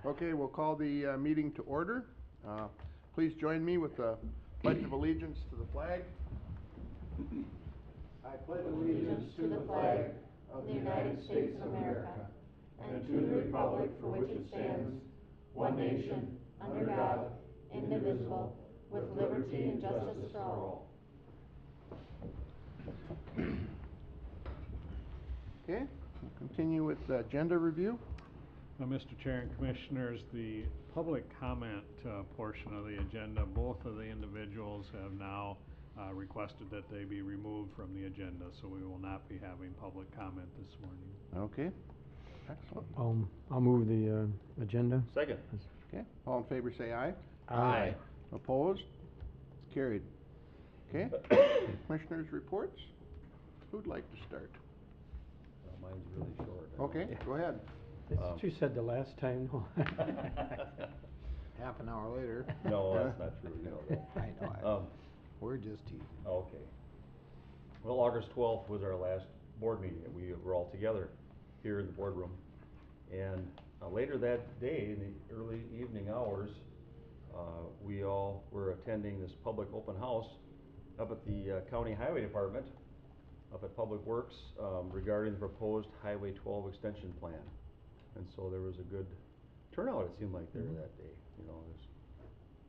Okay, we'll call the meeting to order. Please join me with the Pledge of Allegiance to the flag. I pledge allegiance to the flag of the United States of America and to the republic for which it stands, one nation, under God, indivisible, with liberty and justice for all. Okay, we'll continue with the agenda review. Mr. Chair and Commissioners, the public comment portion of the agenda, both of the individuals have now requested that they be removed from the agenda, so we will not be having public comment this morning. Okay, excellent. I'll move the agenda. Second. Okay, all in favor say aye. Aye. Opposed? It's carried. Okay, Commissioners' reports. Who'd like to start? Mine's really short. Okay, go ahead. That's what you said the last time. Half an hour later. No, that's not true, you know that. I know. We're just teasing. Okay. Well, August 12th was our last board meeting, and we were all together here in the boardroom. And later that day, in the early evening hours, we all were attending this public open house up at the County Highway Department, up at Public Works, regarding the proposed Highway 12 extension plan. And so there was a good turnout, it seemed like, there that day. You know, there's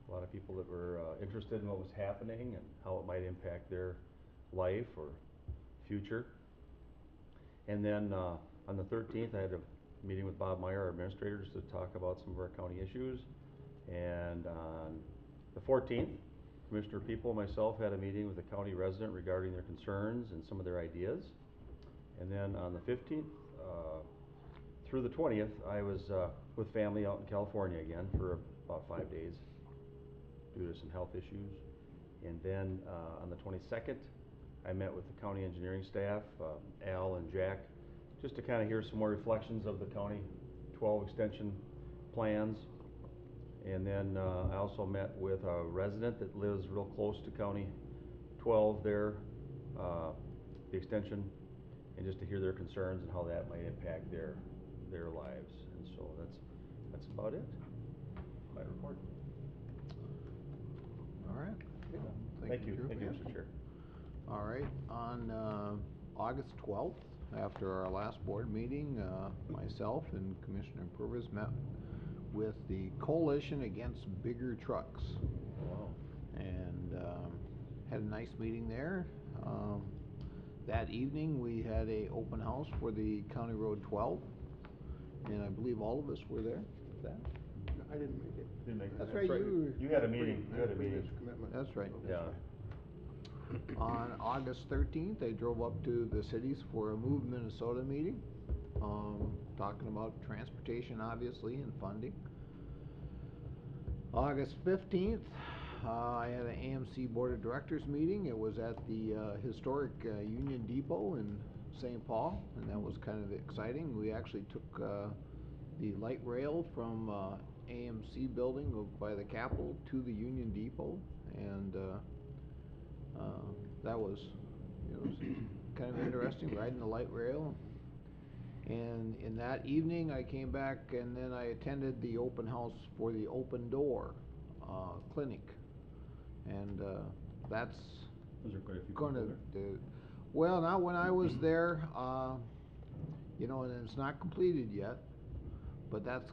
a lot of people that were interested in what was happening and how it might impact their life or future. And then on the 13th, I had a meeting with Bob Meyer, our administrator, just to talk about some of our county issues. And on the 14th, Commissioner People and myself had a meeting with a county resident regarding their concerns and some of their ideas. And then on the 15th through the 20th, I was with family out in California again for about 5 days due to some health issues. And then on the 22nd, I met with the county engineering staff, Al and Jack, just to kind of hear some more reflections of the County 12 extension plans. And then I also met with a resident that lives real close to County 12 there, the extension, and just to hear their concerns and how that might impact their lives. And so that's about it. My report. All right. Thank you, Drew. Mr. Chair. All right. On August 12th, after our last board meeting, myself and Commissioner Purvis met with the Coalition Against Bigger Trucks. Wow. And had a nice meeting there. That evening we had a open house for the County Road 12, and I believe all of us were there for that. I didn't make it. Didn't make it. That's right, You had a meeting. You had a meeting. Commitment. That's right. Yeah. On August 13th, I drove up to the cities for a Move Minnesota meeting, talking about transportation, obviously, and funding. August 15th, I had an AMC Board of Directors meeting. It was at the historic Union Depot in St. Paul, and that was kind of exciting. We actually took the light rail from AMC building by the Capitol to the Union Depot, and that was, kind of interesting, riding the light rail. And in that evening, I came back and then I attended the open house for the Open Door clinic, and that's Was there quite a few going people to there? well, not when I was there, and it's not completed yet, but that's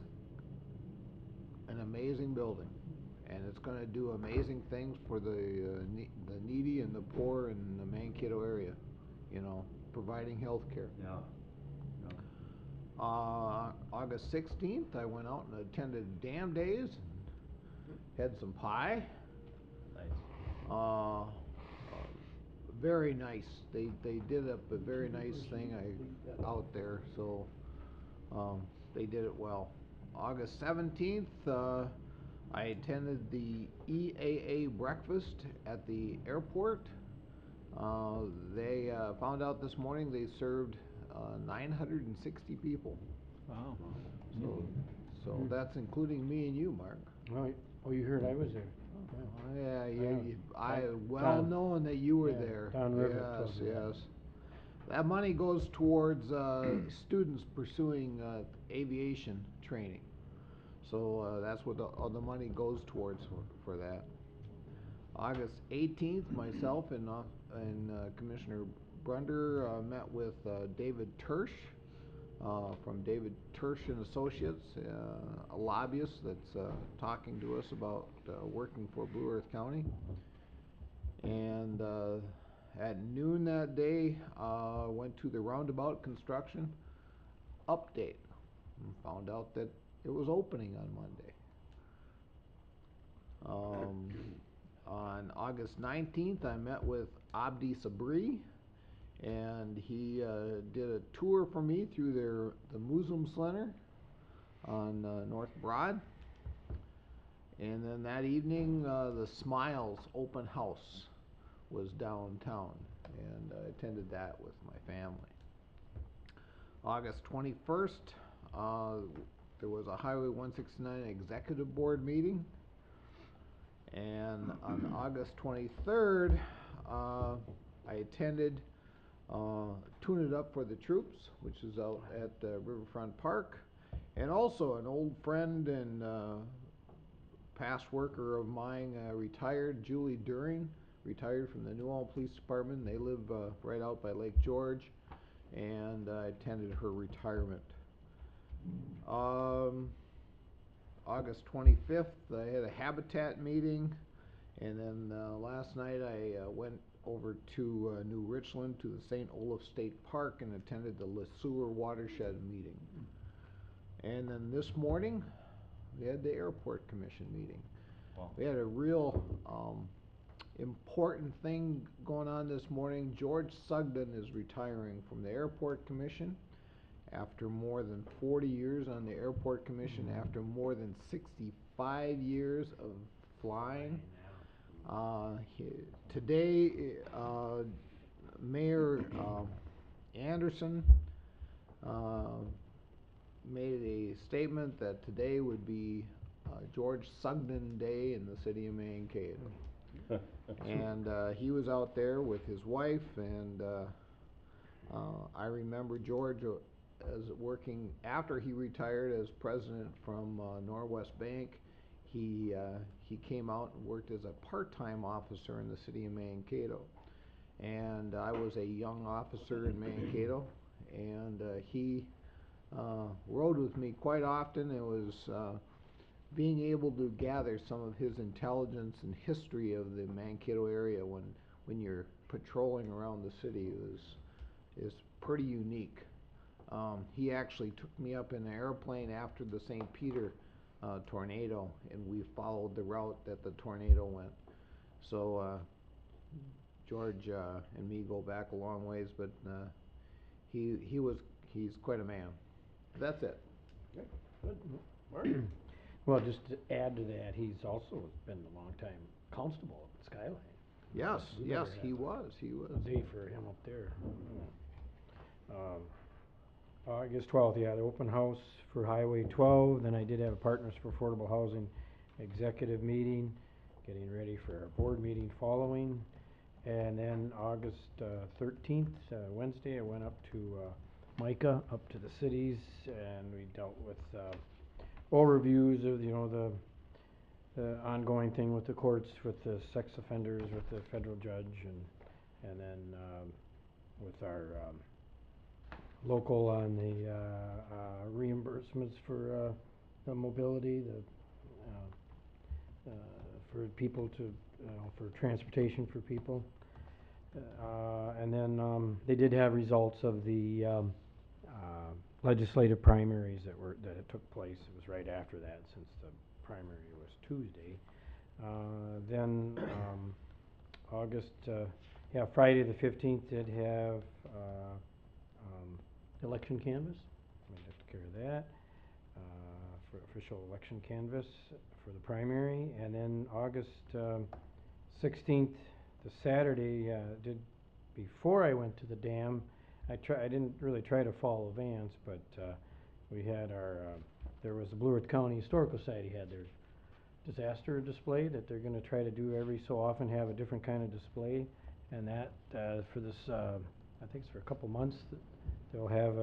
an amazing building, and it's going to do amazing things for the needy and the poor in the Mankato area, providing health care. Yeah. August 16th, I went out and attended Dam Days, and had some pie. Nice. Very nice. They did a very nice thing out there, so they did it well. August 17th, I attended the EAA breakfast at the airport. They found out this morning they served 960 people. Wow. So that's including me and you, Mark. Oh, you heard I was there. I well known that you were there. Don River told me yes. That money goes towards students pursuing aviation training. So, that's what all the money goes towards for that. August 18th, myself and Commissioner Brunder met with David Tersch from David Tersch and Associates, a lobbyist that's talking to us about working for Blue Earth County. And at noon that day, went to the roundabout construction update and found out that it was opening on Monday. On August 19th, I met with Abdi Sabri, and he did a tour for me through the Muslim Center on North Broad. And then that evening, the Smiles open house was downtown, and I attended that with my family. August 21st, there was a Highway 169 Executive Board meeting. And on August 23rd, I attended Tune It Up for the Troops, which is out at Riverfront Park. And also an old friend and past worker of mine, retired, Julie During, retired from the New Ulm Police Department. They live right out by Lake George, and I attended her retirement. August 25th, I had a Habitat meeting, and then last night I went over to New Richland to the St. Olaf State Park and attended the Le Sueur Watershed meeting. And then this morning, we had the Airport Commission meeting. Wow. We had a real important thing going on this morning. George Sugden is retiring from the Airport Commission after more than 40 years on the Airport Commission, after more than 65 years of flying. Today, Mayor Anderson made a statement that today would be George Sugden Day in the city of Mankato. And he was out there with his wife, and I remember George as working after he retired as president from Norwest Bank. He came out and worked as a part-time officer in the city of Mankato, and I was a young officer in Mankato, and he rode with me quite often. It was being able to gather some of his intelligence and history of the Mankato area when you're patrolling around the city is pretty unique. He actually took me up in an airplane after the St. Peter tornado, and we followed the route that the tornado went. So George and me go back a long ways, but he's quite a man. That's it. Okay, good. Mark? Well, just to add to that, he's also been a long time constable at Skyline. Yes, We yes, never he had was. a day for him up there. August 12th, yeah, the open house for Highway 12. Then I did have a Partners for Affordable Housing executive meeting, getting ready for our board meeting following. And then August 13th, Wednesday, I went up to Micah, up to the cities, and we dealt with overviews of, the ongoing thing with the courts, with the sex offenders, with the federal judge, and then with our local on the reimbursements for the mobility, for people to, for transportation for people. And then they did have results of the legislative primaries that took place. It was right after that, since the primary was Tuesday. Then August, Friday the 15th did have election canvass. We took care of that for official election canvass for the primary. And then August 16th, the Saturday, before I went to the dam, I didn't really try to follow Vance, but we had there was the Blue Earth County Historical Society had their disaster display that they're going to try to do every so often, have a different kind of display, and that for this, I think it's for a couple months, they'll have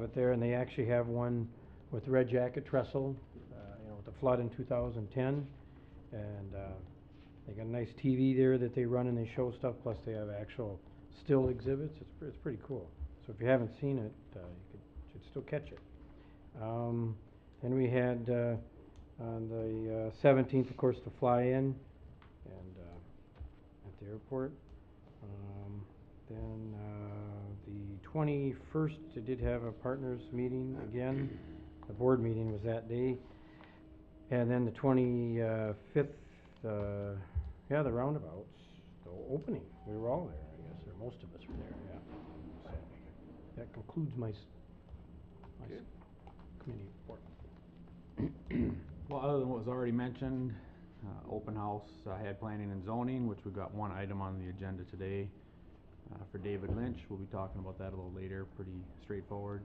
it there, and they actually have one with Red Jacket Trestle with the flood in 2010. And they got a nice TV there that they run and they show stuff, plus they have actual still exhibits. It's pretty cool. So if you haven't seen it, should still catch it. Then we had on the 17th, of course, the fly-in and at the airport. Then the 21st, they did have a partners meeting again. The board meeting was that day. And then the 25th, yeah, the roundabouts, the opening. We were all there, I guess, or most of us were there, yeah. So that concludes my Okay. committee report. Well, other than what was already mentioned, open house, I had planning and zoning, which we've got one item on the agenda today, for David Lynch. We'll be talking about that a little later, pretty straightforward.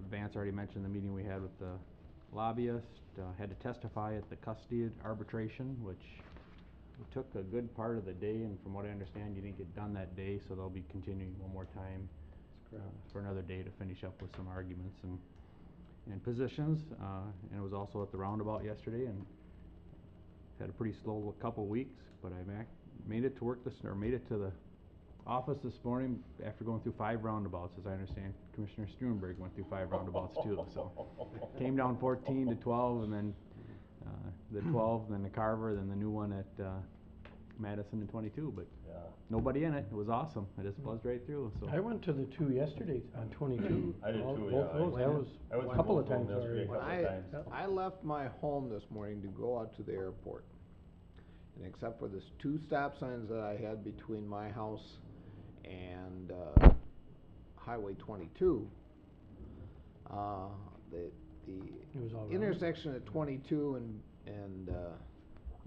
Vance already mentioned the meeting we had with the lobbyist, had to testify at the custody arbitration, which took a good part of the day, and from what I understand, you didn't get done that day, so they'll be continuing one more time for another day to finish up with some arguments and positions. And it was also at the roundabout yesterday, and had a pretty slow couple weeks, but I made it to work made it to the office this morning after going through 5 roundabouts. As I understand, Commissioner Struenberg went through 5 roundabouts too, so came down 14 to 12, and then the 12, then the Carver, then the new one at Madison and 22, but Yeah. nobody in it. It was awesome. I just buzzed right through, so. I went to the 2 yesterday on 22. I did all- too, both yeah. those. That was I went a through couple both of of them times yesterday. already. Couple of times. I left my home this morning to go out to the airport. And except for this 2 stop signs that I had between my house and Highway 22, the It was all around. intersection at 22 and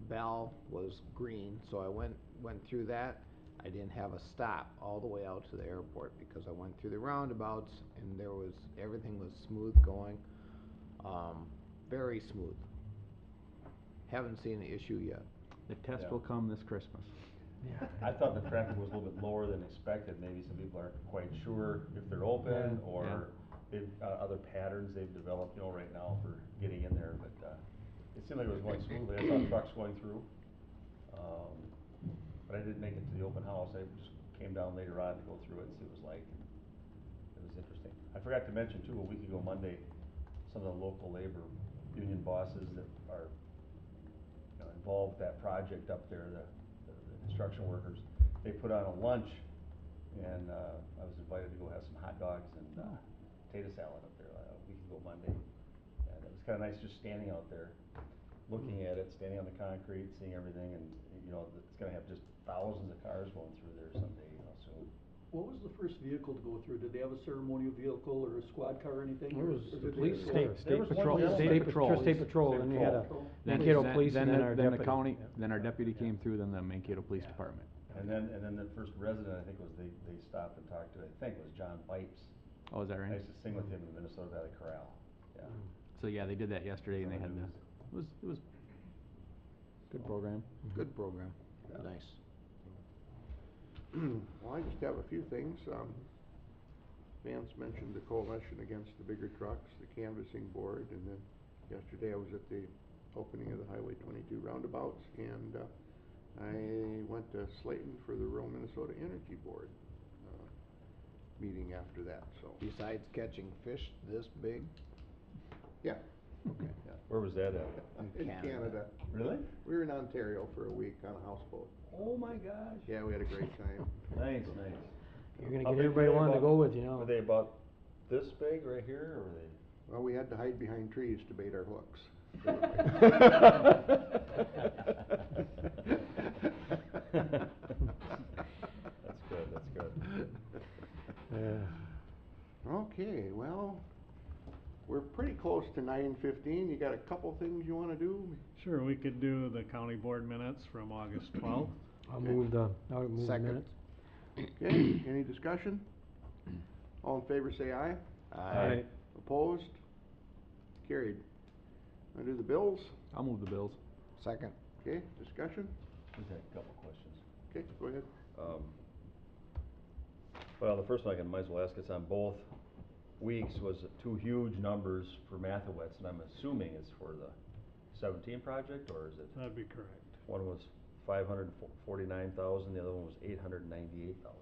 Bell was green, so I went through that. I didn't have a stop all the way out to the airport because I went through the roundabouts and everything was smooth going, very smooth. Haven't seen an issue yet. The test Yeah. will come this Christmas. Yeah. I thought the traffic was a little bit lower than expected. Maybe some people aren't quite sure if they're open, Yeah. or they've, other patterns they've developed, right now for getting in there, but, it seemed like it was going smoothly. I saw trucks going through. But I didn't make it to the open house. I just came down later on to go through it and see what it was like. It was interesting. I forgot to mention too, a week ago Monday, some of the local labor union bosses that are, involved with that project up there, the construction workers, they put on a lunch, and, I was invited to go have some hot dogs and, potato salad up there a week ago Monday. And it was kinda nice just standing out there, looking at it, standing on the concrete, seeing everything, and, it's gonna have just thousands of cars going through there someday, soon. What was the first vehicle to go through? Did they have a ceremonial vehicle or a squad car or anything? It or- was or the did police, they- state There was one patrol, gentleman- state patrol. State patrol, and you had a patrol. Mankato police and then our Then the deputy. county, Yeah. then our deputy came through, then the Mankato Police Department. And then the first resident, I think, they stopped and talked to, I think, was John Pipes. Oh, is that I right? used to sing with him in the Minnesota Valley Chorale, yeah. So yeah, they did that yesterday, and they had Someone it was good program. Good program, Yeah. nice. Well, I just have a few things. Vance mentioned the coalition against the bigger trucks, the canvassing board, and then yesterday I was at the opening of the Highway 22 roundabouts, and I went to Slayton for the Rural Minnesota Energy Board meeting after that, so. Besides catching fish this big, Yeah. okay. Yeah. Where was that at? In Canada. Canada. Really? We were in Ontario for a week on a houseboat. Oh my gosh. Yeah, we had a great time. Nice. You're gonna How get big everybody were they wanting to about- go with, you know. Were they about this big right here, or were they? Well, we had to hide behind trees to bait our hooks. That's good. Yeah. Okay, well, we're pretty close to 9:15. You got a couple things you wanna do? Sure, we could do the county board minutes from August 12th. I'll move the Second. minutes. Okay, any discussion? All in favor say aye. Aye. Opposed? Carried. Wanna do the bills? I'll move the bills. Second. Okay, discussion? Just had a couple questions. Okay, go ahead. Well, the first one I might as well ask, it's on both weeks was two huge numbers for Mathewitz, and I'm assuming it's for the 17 project, or is it? That'd be correct. One was 549,000, the other one was 898,000.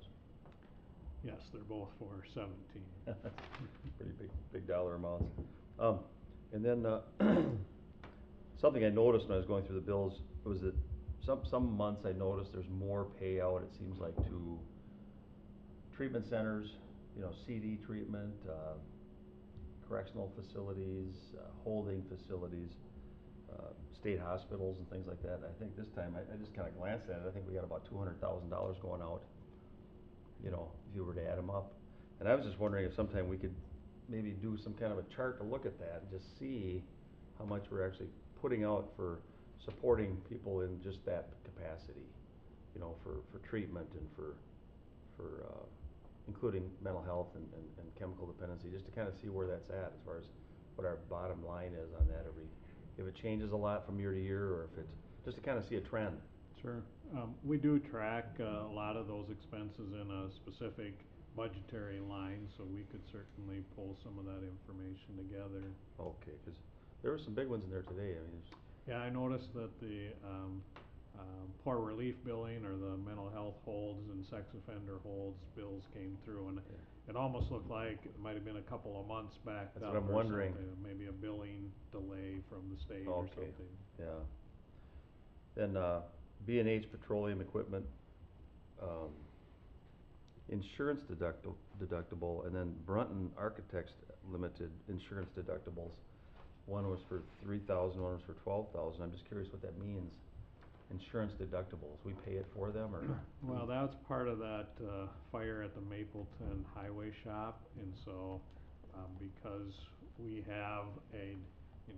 Yes, they're both for 17. Pretty big dollar amounts. And then, something I noticed when I was going through the bills was that some months I noticed there's more payout, it seems like, to treatment centers, you know, CD treatment, correctional facilities, holding facilities, state hospitals and things like that. And I think this time, I just kinda glanced at it, I think we got about $200,000 going out, you know, if you were to add them up. And I was just wondering if sometime we could maybe do some kind of a chart to look at that and just see how much we're actually putting out for supporting people in just that capacity, you know, for treatment and for including mental health and chemical dependency, just to kind of see where that's at as far as what our bottom line is on that if it changes a lot from year to year, or if it's, just to kind of see a trend. Sure. We do track a lot of those expenses in a specific budgetary line, so we could certainly pull some of that information together. Okay, because there were some big ones in there today, I mean, Yeah, I noticed that the poor relief billing, or the mental health holds and sex offender holds bills came through, and it almost looked like it might have been a couple of months back. That's what I'm wondering. Maybe a billing delay from the state or Okay. something. Yeah. Then, B&H Petroleum Equipment, insurance deductible, and then Brunton Architects Limited insurance deductibles. One was for 3,000, one was for 12,000. I'm just curious what that means. Insurance deductibles, we pay it for them, or? Well, that's part of that fire at the Mapleton Highway Shop, and so because we have a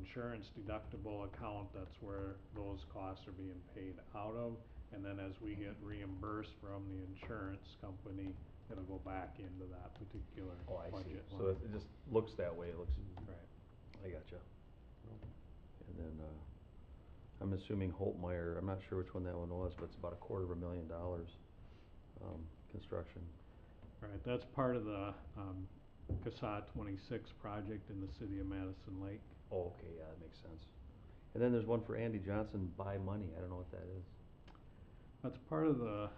insurance deductible account, that's where those costs are being paid out of, and then as we get reimbursed from the insurance company, it'll go back into that particular Oh, I see. budget So line. it just looks that way, it looks, Right. I gotcha. And then, I'm assuming Holtmeyer, I'm not sure which one that one was, but it's about $250,000, construction. Right, that's part of the CASA 26 project in the city of Madison Lake. Oh, okay, yeah, that makes sense. And then there's one for Andy Johnson, buy money, I don't know what that is. That's part of the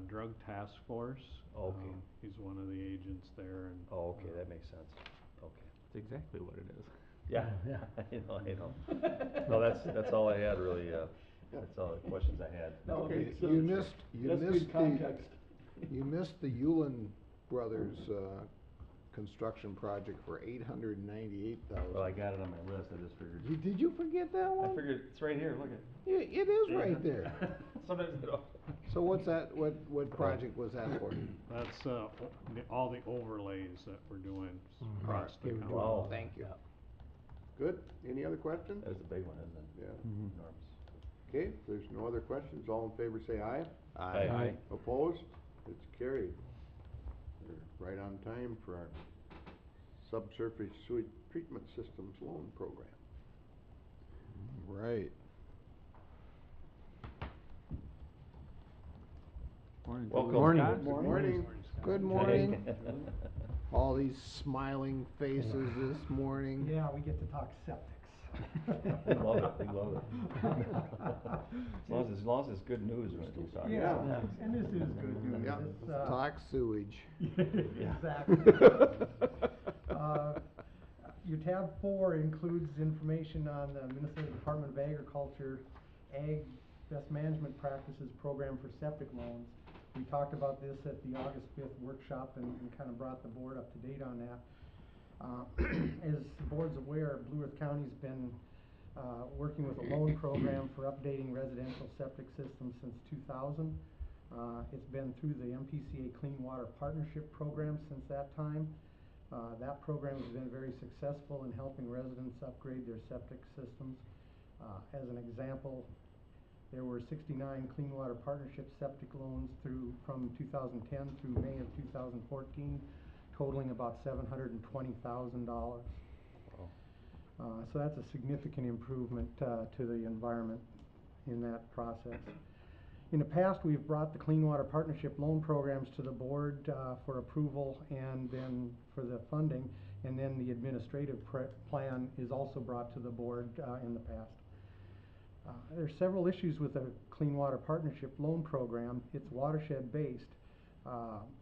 drug task force. Oh, okay. He's one of the agents there, and Oh, okay, that makes sense, okay. That's exactly what it is. Yeah, I know. No, that's all I had really, that's all the questions I had. No, Okay, it's, You missed that's good context. you missed the Yulin Brothers, construction project for $898,000. Well, I got it on my list, I just figured. Did you forget that one? I figured, it's right here, look at. It is right there. Sometimes I don't. So what's that, what project was that for? that's all the overlays that we're doing across the Give it county. to Wow. Thank you. Good, any other questions? That's a big one, isn't it? Yeah, Enormous. okay, if there's no other questions, all in favor say aye. Aye. Aye. Opposed? It's carried. We're right on time for our subsurface sewage treatment systems loan program. Right. Morning. Welcome. Morning. Scott. Good morning. Good morning. All these smiling faces this morning. Yeah, we get to talk septics. We love it, we love it. As long as it's good news, we're still talking. Yeah, Yeah. and this is good news. Yeah. It's, Talk sewage. Exactly. Your tab 4 includes information on the Minnesota Department of Agriculture Ag Best Management Practices Program for septic loans. We talked about this at the August 5th workshop and kind of brought the board up to date on that. As the board's aware, Blue Earth County's been working with a loan program for updating residential septic systems since 2000. It's been through the MPCA Clean Water Partnership Program since that time. That program has been very successful in helping residents upgrade their septic systems. As an example, there were 69 Clean Water Partnership septic loans from 2010 through May of 2014, totaling about $720,000. Wow. So that's a significant improvement to the environment in that process. In the past, we've brought the Clean Water Partnership loan programs to the board for approval and then for the funding. And then the administrative plan is also brought to the board in the past. There's several issues with the Clean Water Partnership Loan Program. It's watershed-based.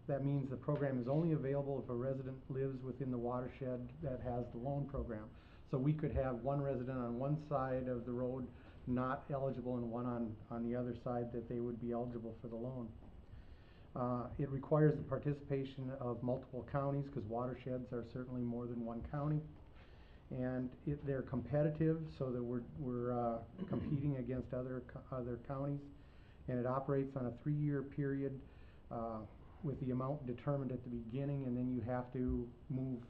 That means the program is only available if a resident lives within the watershed that has the loan program. So we could have one resident on one side of the road not eligible and one on the other side that they would be eligible for the loan. It requires the participation of multiple counties because watersheds are certainly more than one county. And they're competitive so that we're competing against other counties. And it operates on a 3-year period with the amount determined at the beginning, and then you have to move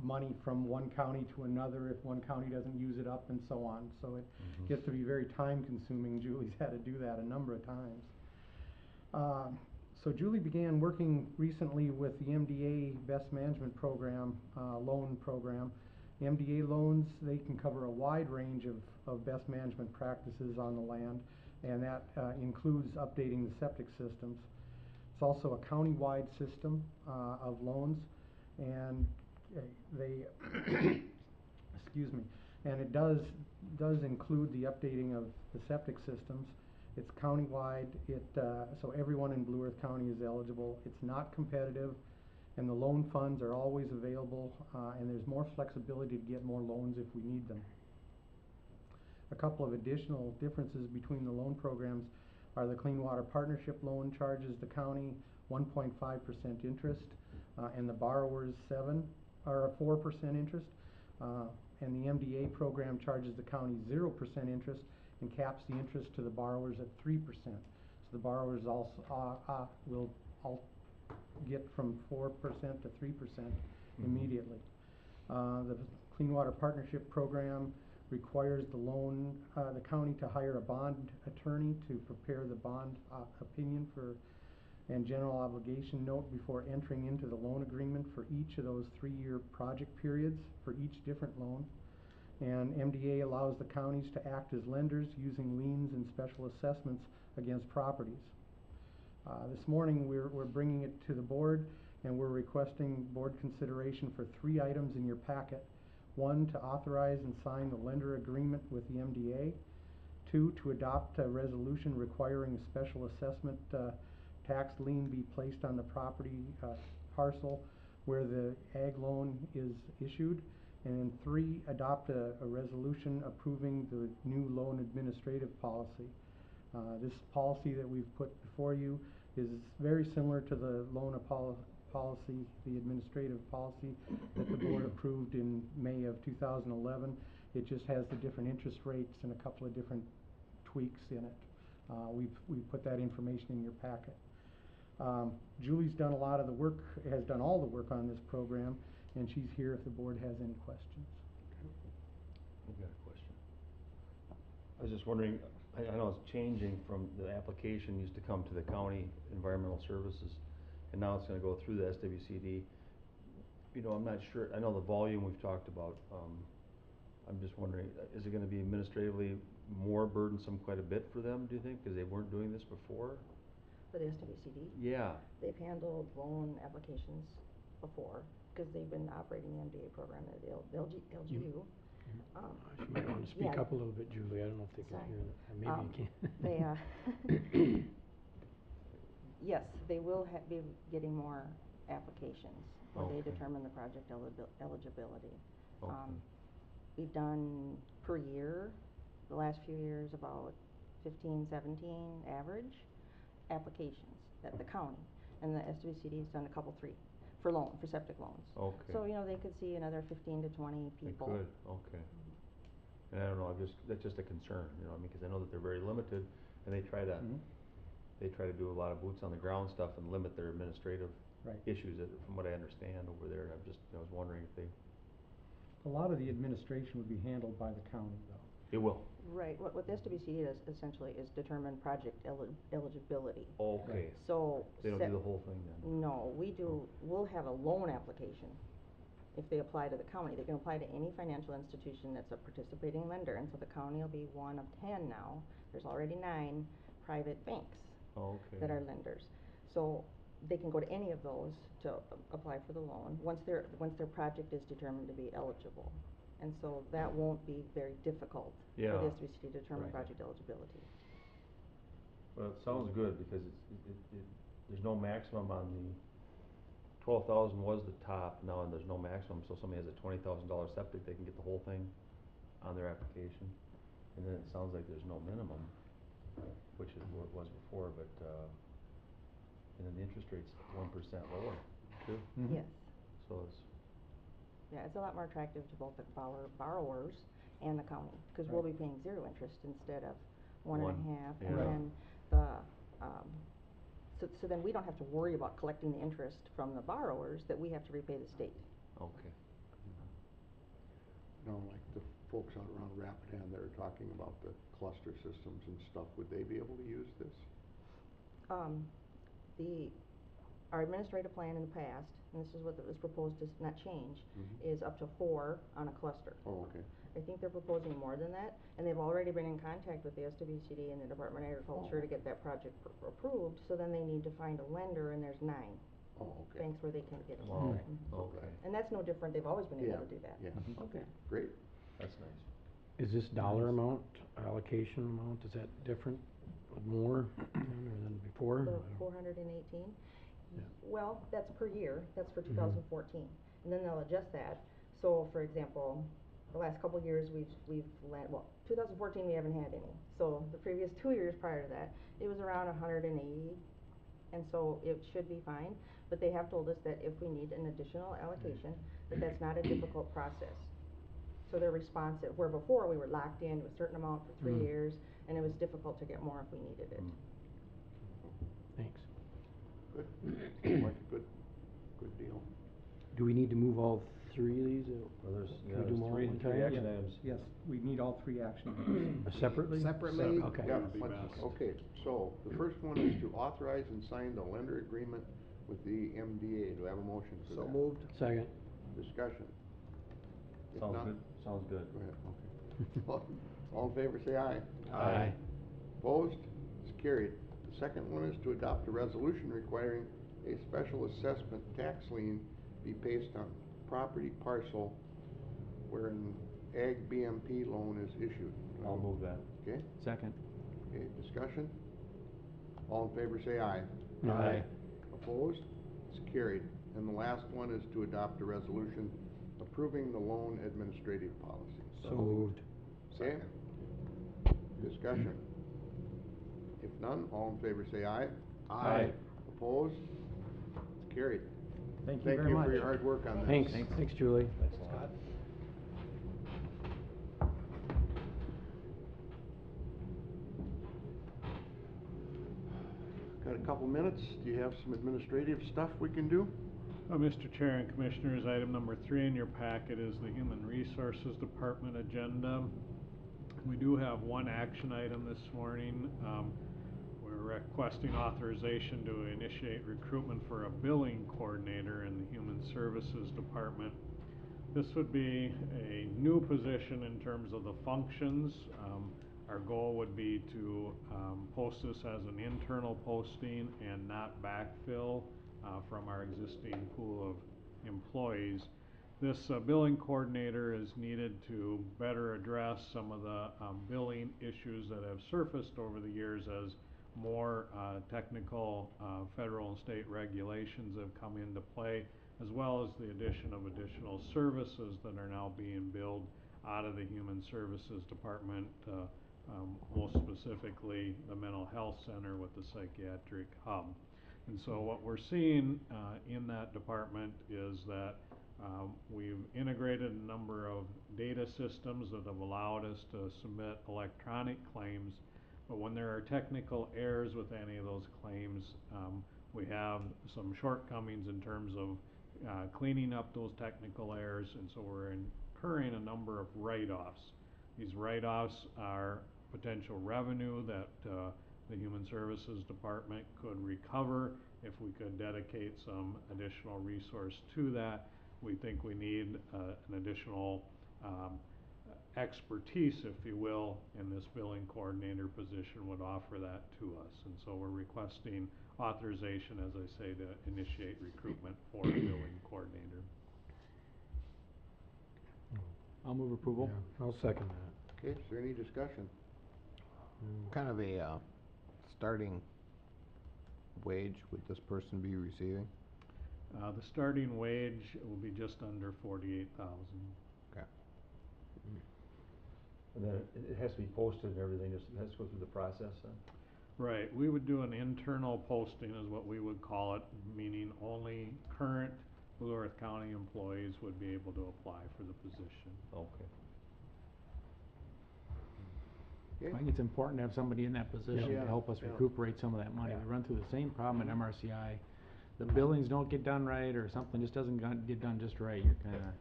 money from one county to another if one county doesn't use it up and so on. So it gets to be very time consuming. Julie's had to do that a number of times. So Julie began working recently with the MDA Best Management Program, loan program. MDA loans, they can cover a wide range of best management practices on the land, and that includes updating the septic systems. It's also a county-wide system of loans, and they, excuse me, and it does include the updating of the septic systems. It's countywide. So everyone in Blue Earth County is eligible. It's not competitive, and the loan funds are always available, and there's more flexibility to get more loans if we need them. A couple of additional differences between the loan programs are the Clean Water Partnership loan charges the county 1.5% interest, and the borrowers 4% interest, and the MDA program charges the county 0% interest and caps the interest to the borrowers at 3%. So the borrowers also will get from 4% to 3% immediately. The Clean Water Partnership Program requires the county to hire a bond attorney to prepare the bond opinion and general obligation note before entering into the loan agreement for each of those 3-year project periods for each different loan. And MDA allows the counties to act as lenders using liens and special assessments against properties. This morning we're bringing it to the board, and we're requesting board consideration for 3 items in your packet. 1, to authorize and sign the lender agreement with the MDA. 2, to adopt a resolution requiring a special assessment tax lien be placed on the property parcel where the ag loan is issued. And then 3, adopt a resolution approving the new loan administrative policy. This policy that we've put before you is very similar to the loan policy, the administrative policy that the board approved in May of 2011. It just has the different interest rates and a couple of different tweaks in it. We've put that information in your packet. Julie's done a lot of the work, has done all the work on this program, and she's here if the board has any questions. I've got a question. I was just wondering, I know it's changing from the application used to come to the county environmental services, and now it's going to go through the SWCD. You know, I'm not sure. I know the volume we've talked about. I'm just wondering, is it going to be administratively more burdensome quite a bit for them, do you think, because they weren't doing this before? For the SWCD? Yeah. They've handled loan applications before, because they've been operating the MDA program at the LGU. You might want to speak up a little bit, Julie. I don't know if they can hear that. Maybe you can. Yes, they will be getting more applications when they Okay. determine the project eligibility. Okay. We've done per year, the last few years, about 15, 17 average applications at the county. And the SWCD's done a couple, 3 for septic loans. Okay. So, you know, they could see another 15 to 20 people. They could, okay. And I don't know, that's just a concern, you know, I mean, because I know that they're very limited, and they try to do a lot of boots on the ground stuff and limit their administrative issues, from what I understand over there. I was wondering if they... A lot of the administration would be handled by the county, though. It will. Right, what the SWCD does essentially is determine project eligibility. Okay. So. They don't do the whole thing then? No, we'll have a loan application. If they apply to the county, they can apply to any financial institution that's a participating lender, and so the county will be 1 of 10 now. There's already 9 private banks Okay. that are lenders. So they can go to any of those to apply for the loan, once their project is determined to be eligible. And so that won't be very difficult for Yeah. the SWC to determine Right. project eligibility. Well, it sounds good, because there's no maximum on the, 12,000 was the top, now there's no maximum, so somebody has a $20,000 septic, they can get the whole thing on their application. And then it sounds like there's no minimum, which is what it was before, but, and then the interest rate's 1% lower, too, Mhm. Yes, so it's, yeah, it's a lot more attractive to both the borrowers and the county, because we'll be paying 0 interest instead of 1.5. And yeah. then the, so then we don't have to worry about collecting the interest from the borrowers that we have to repay the state. okay. You know, like the folks out around Rapidan that are talking about the cluster systems and stuff, would they be able to use this? Our administrative plan in the past, and this is what was proposed to not change, Mhm. is up to 4 on a cluster. Oh, okay. I think they're proposing more than that, and they've already been in contact with the SWCD and the Department of Agriculture to get that project approved, so then they need to find a lender, and there's 9 Oh, okay. banks where they can get a Wow, loan. okay, And that's no different, they've always been able Yeah, to do that. yeah, Mhm. okay, great. that's nice. Is this dollar amount, allocation amount, is that different, more than before? The 418? Yeah. Well, that's per year, that's for Mhm. 2014, and then they'll adjust that. So, for example, the last couple of years, we've lent, well, 2014, we haven't had any. So, the previous 2 years prior to that, it was around 180, and so it should be fine. But they have told us that if we need an additional allocation, that's not a difficult process. So they're responsive, where before we were locked into a certain amount for 3 Mm. years, and it was difficult to get more if we needed it. Mm. Thanks. Good. Seems like a good deal. Do we need to move all 3 of these? Well, there's, Can yeah, we do there's them all three, at one three time? action Yeah. items. Yes, we need all 3 action items. Separately? Separately? Okay. Yeah, That'd be let's- best. okay, so the first one is to authorize and sign the lender agreement with the MDA. Do I have a motion for that? So moved. Second. Discussion. If Sounds not- good, sounds good. Go ahead, okay. All in favor, say aye. Aye. Opposed? It's carried. The second one is to adopt a resolution requiring a special assessment tax lien be based on property parcel wherein ag BMP loan is issued. I'll move that. Okay, Second. okay, discussion? All in favor, say aye. Aye. Opposed? It's carried. And the last one is to adopt a resolution approving the loan administrative policy. So moved. Okay? Discussion? If none, all in favor say aye. Aye. Opposed? It's carried. Thank you very much. Thank you for your hard work on this. Thanks, thanks Julie. Thanks a lot. Got a couple minutes. Do you have some administrative stuff we can do? Mr. Chair and Commissioners, item number 3 in your packet is the Human Resources Department agenda. We do have one action item this morning. We're requesting authorization to initiate recruitment for a billing coordinator in the Human Services Department. This would be a new position in terms of the functions. Our goal would be to post this as an internal posting and not backfill from our existing pool of employees. This billing coordinator is needed to better address some of the billing issues that have surfaced over the years as more technical federal and state regulations have come into play, as well as the addition of additional services that are now being billed out of the Human Services Department, most specifically the Mental Health Center with the Psychiatric Hub. And so what we're seeing in that department is that we've integrated a number of data systems that have allowed us to submit electronic claims, but when there are technical errors with any of those claims, we have some shortcomings in terms of cleaning up those technical errors, and so we're incurring a number of write-offs. These write-offs are potential revenue that the Human Services Department could recover if we could dedicate some additional resource to that. We think we need an additional expertise, if you will, in this billing coordinator position would offer that to us. And so we're requesting authorization, as I say, to initiate recruitment for a billing coordinator. I'll move approval. Yeah, I'll second that. Okay, is there any discussion? Kind of a, starting wage would this person be receiving? The starting wage will be just under 48,000. Okay. And then it has to be posted and everything, just, it has to go through the process then? Right, we would do an internal posting is what we would call it, meaning only current Blue Earth County employees would be able to apply for the position. Okay. I Okay, think it's important to have somebody in that position Yeah. to help us Yeah. recuperate some of that money. Yeah. We run through the same problem at MRCI. The billings don't get done right, or something just doesn't get done just right, you're kinda,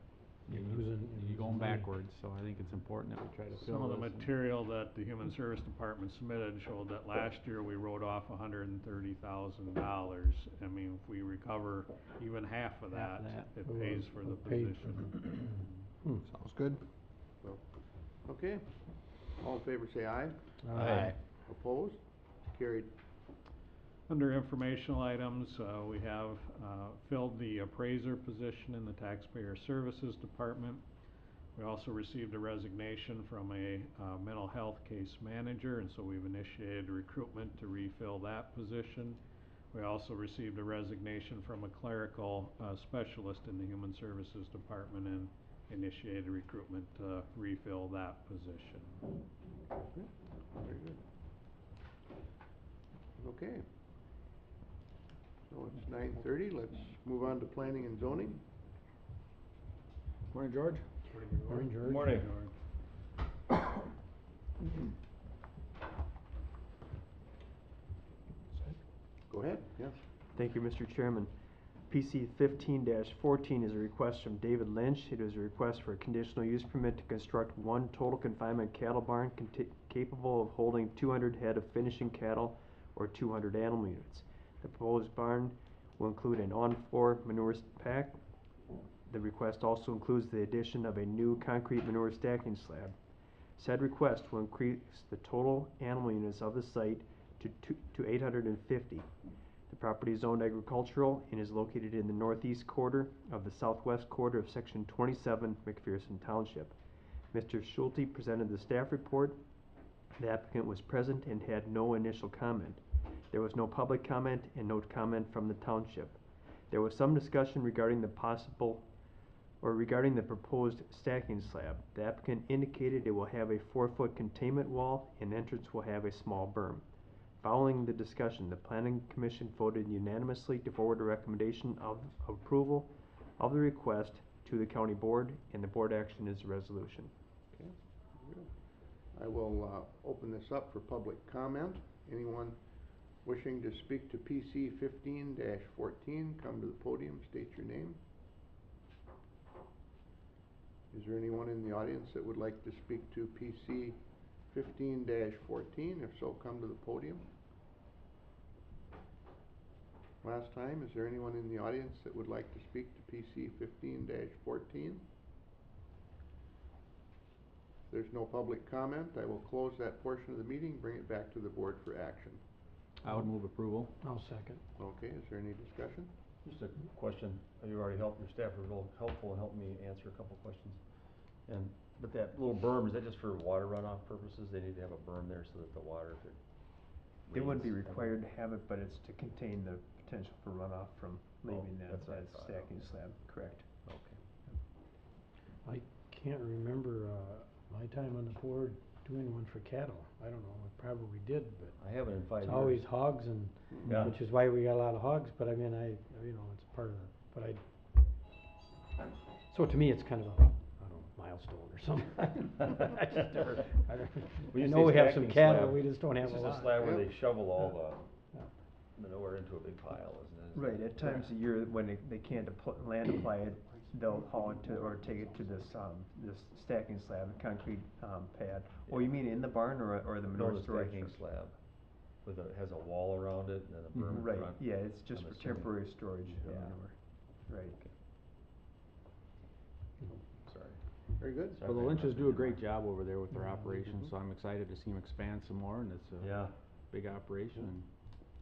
You're you're losing going money. backwards, so I think it's important that we try to fill Some of the this and- material that the Human Service Department submitted showed that last year we wrote off $130,000. I mean, if we recover even half of Half that, of that. it pays for the Paid for position. Sounds good. okay. All in favor say aye. Aye. Opposed? Carried. Under informational items, we have filled the appraiser position in the Taxpayer Services Department. We also received a resignation from a mental health case manager, and so we've initiated recruitment to refill that position. We also received a resignation from a clerical specialist in the Human Services Department and initiated recruitment to refill that position. Very good. Okay. So it's 9:30, let's move on to planning and zoning. Morning, George. Morning, George. Morning. Go ahead, yes. Thank you, Mr. Chairman. PC 15-14 is a request from David Lynch. It is a request for a conditional use permit to construct one total confinement cattle barn capable of holding 200 head of finishing cattle or 200 animal units. The proposed barn will include an on-floor manure pack. The request also includes the addition of a new concrete manure stacking slab. Said request will increase the total animal units of the site to 850. The property is zoned agricultural and is located in the northeast quarter of the southwest quarter of Section 27, McPherson Township. Mr. Schulte presented the staff report. The applicant was present and had no initial comment. There was no public comment and no comment from the township. There was some discussion regarding the proposed stacking slab. The applicant indicated it will have a 4-foot containment wall and entrance will have a small berm. Following the discussion, the Planning Commission voted unanimously to forward a recommendation of approval of the request to the county board, and the board action is a resolution. Okay, good. I will open this up for public comment. Anyone wishing to speak to PC 15-14, come to the podium, state your name. Is there anyone in the audience that would like to speak to PC 15-14? If so, come to the podium. Last time, is there anyone in the audience that would like to speak to PC 15-14? If there's no public comment, I will close that portion of the meeting, bring it back to the board for action. I would move approval. I'll second. Okay, is there any discussion? Just a question, you already helped, your staff were real helpful and helped me answer a couple questions. And, but that little berm, is that just for water runoff purposes? They need to have a berm there so that the water, if it They wouldn't be rains, required to have it, but it's to contain the potential for runoff from leaving that's what I that thought, stacking okay. slab, correct. Okay. I can't remember, my time on the board doing one for cattle. I don't know, we probably did, but I haven't in 5 years. it's always hogs and, Yeah. which is why we got a lot of hogs, but I mean, you know, it's part of the, but so to me, it's kind of a, I don't know, milestone or something. I just never, I We I used know to we say have some stacking cattle, slab. we just don't have a This is lot. a slab where Yeah. they shovel all Yeah. the manure into a big pile, isn't it? Right, at times of year when they can't land apply it, they'll haul it to, or take it to this stacking slab, concrete, pad. Oh, you mean in the barn or the No, manure the storage? stacking slab, with a, has a wall around it and then a berm in Right, front. yeah, it's just I'm for assuming. temporary storage of Yeah. manure, right. Sorry. Very good. Well, the Lynches do a great job over there with their Mhm. operation, so I'm excited to see them expand some more, and it's a Yeah, big operation, and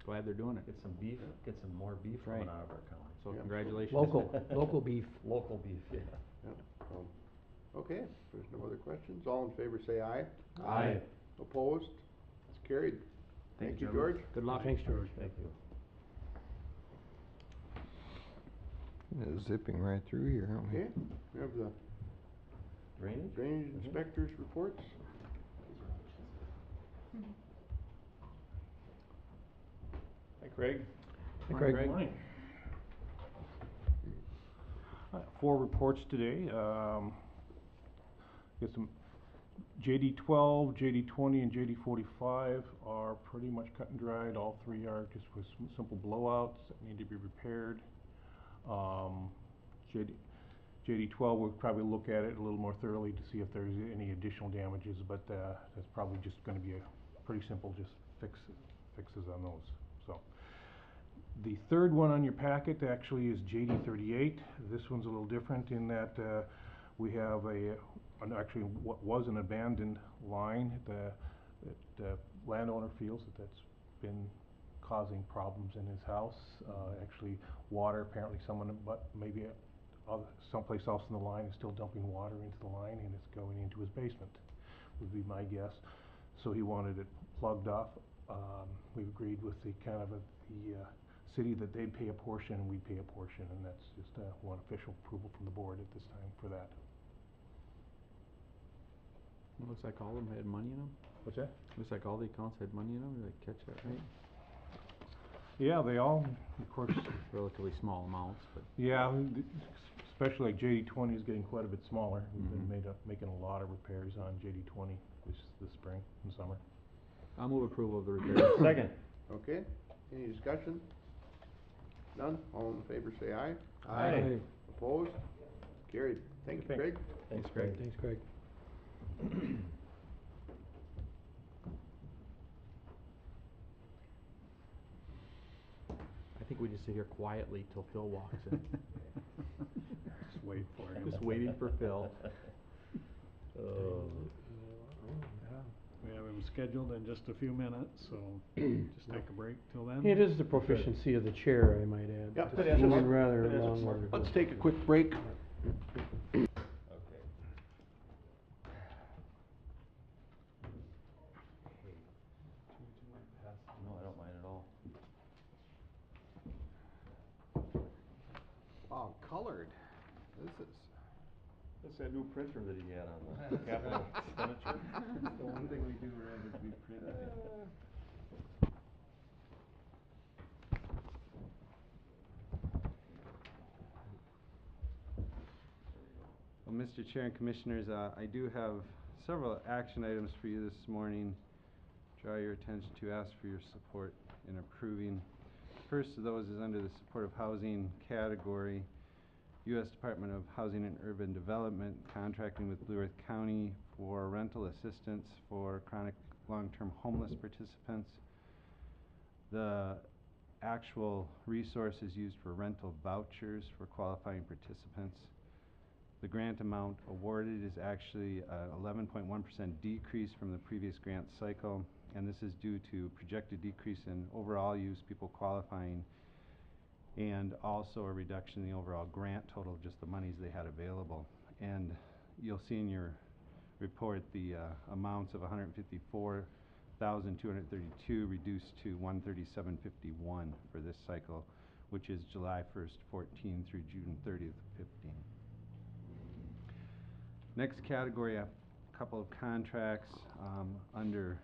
glad they're doing it. get some beef, get some more beef That's right. coming out of our county. So Yeah. congratulations. Local beef. Local beef, yeah. Yep, okay, if there's no other questions, all in favor say aye. Aye. Opposed? It's carried. Thank you, gentlemen. George. Good luck. Thanks, George. Thank you. Zipping right through here, aren't we? Okay, we have the Drainage? drainage inspectors reports. Hi, Craig. Hey, Craig. Good morning. 4 reports today. Get some JD 12, JD 20, and JD 45 are pretty much cut and dried. All 3 are just with some simple blowouts that need to be repaired. JD 12, we'll probably look at it a little more thoroughly to see if there's any additional damages, but that's probably just going to be a pretty simple just fixes on those. So the third one on your packet actually is JD 38. This one's a little different in that we have actually what was an abandoned line that the landowner feels that's been causing problems in his house. Actually, water, apparently maybe someplace else in the line is still dumping water into the line, and it's going into his basement, would be my guess. So he wanted it plugged off. We've agreed with the city that they'd pay a portion and we'd pay a portion, and that's just one official approval from the board at this time for that. Looks like all of them had money in them. What's that? Looks like all the accounts had money in them. Did I catch that right? Yeah, they all, of course, Relatively small amounts, but yeah, especially like JD 20 is getting quite a bit smaller. We've been making a lot of repairs on JD 20 this spring and summer. I'll move approval of the repairs. Second. Okay, any discussion? None, all in favor say aye. Aye. Opposed? Carried. Thank you, Thanks. Craig. Thanks, Craig. Thanks, Craig. I think we just sit here quietly till Phil walks in. Just wait for him. Just waiting for Phil. We have him scheduled in just a few minutes, so just take a break till then. It is the proficiency of the chair, I might add. Yep, Just it is. moving rather It is. along rather Let's than- take a quick break. Okay. No, I don't mind at all. Wow, colored. This is. That's that new printer that he had on the capital expenditure. The one thing we do right is we print it. Well, Mr. Chair and Commissioners, I do have several action items for you this morning. Draw your attention to, ask for your support in approving. First of those is under the supportive housing category. U.S. Department of Housing and Urban Development contracting with Blue Earth County for rental assistance for chronic long-term homeless participants. The actual resource is used for rental vouchers for qualifying participants. The grant amount awarded is actually 11.1% decrease from the previous grant cycle, and this is due to projected decrease in overall use, people qualifying, and also a reduction in the overall grant total of just the monies they had available. And you'll see in your report the amounts of $154,232 reduced to $137.51 for this cycle, which is July 1st, 14 through June 30th, 15. Next category, a couple of contracts under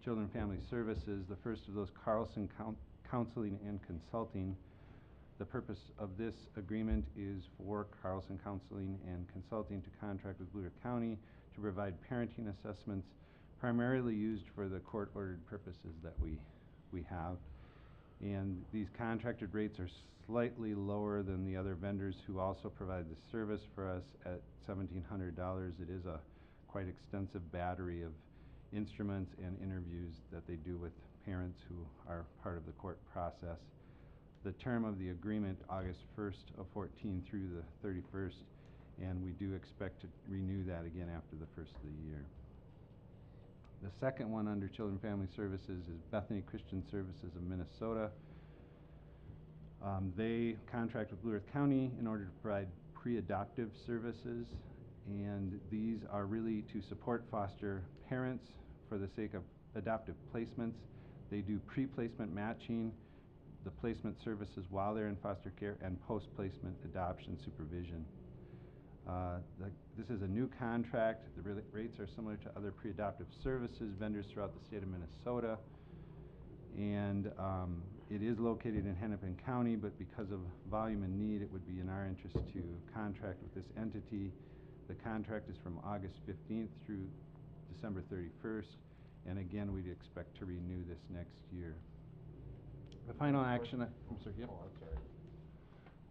Children and Family Services. The first of those, Carlson Counseling and Consulting. The purpose of this agreement is for Carlson Counseling and Consulting to contract with Blue Earth County to provide parenting assessments, primarily used for the court-ordered purposes that we have. And these contracted rates are slightly lower than the other vendors who also provide the service for us at $1,700. It is a quite extensive battery of instruments and interviews that they do with parents who are part of the court process. The term of the agreement, August 1st of 14 through the 31st, and we do expect to renew that again after the first of the year. The second one under Children and Family Services is Bethany Christian Services of Minnesota. They contract with Blue Earth County in order to provide pre-adoptive services, and these are really to support foster parents for the sake of adoptive placements. They do pre-placement matching, the placement services while they're in foster care, and post-placement adoption supervision. This is a new contract. The rates are similar to other pre-adoptive services vendors throughout the state of Minnesota. And it is located in Hennepin County, but because of volume and need, it would be in our interest to contract with this entity. The contract is from August 15th through December 31st, and again, we'd expect to renew this next year. The final action, I'm sorry, yep. Oh, I'm sorry.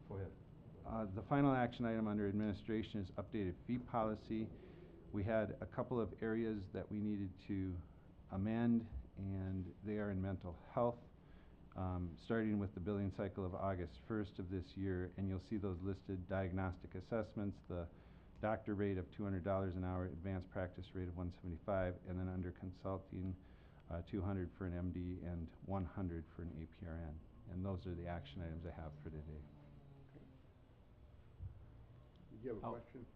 Go ahead. The final action item under administration is updated fee policy. We had a couple of areas that we needed to amend, and they are in mental health, starting with the billing cycle of August 1st of this year, and you'll see those listed: diagnostic assessments, the doctor rate of $200 an hour, advanced practice rate of $175, and then under consulting, $200 for an MD and $100 for an APRN. And those are the action items I have for today. Did you have a question?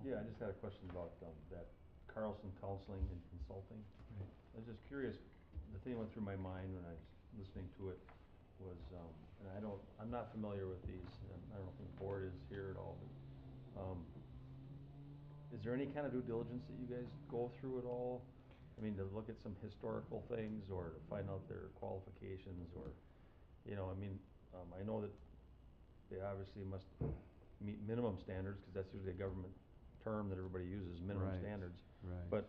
Yeah, I just had a question about that Carlson Counseling and Consulting. Right. I was just curious, the thing that went through my mind when I was listening to it was, and I'm not familiar with these, and I don't know if the board is here at all, but is there any kind of due diligence that you guys go through at all? I mean, to look at some historical things, or to find out their qualifications, or, you know, I mean, I know that they obviously must meet minimum standards, because that's usually a government term that everybody uses, minimum Right. standards. Right. But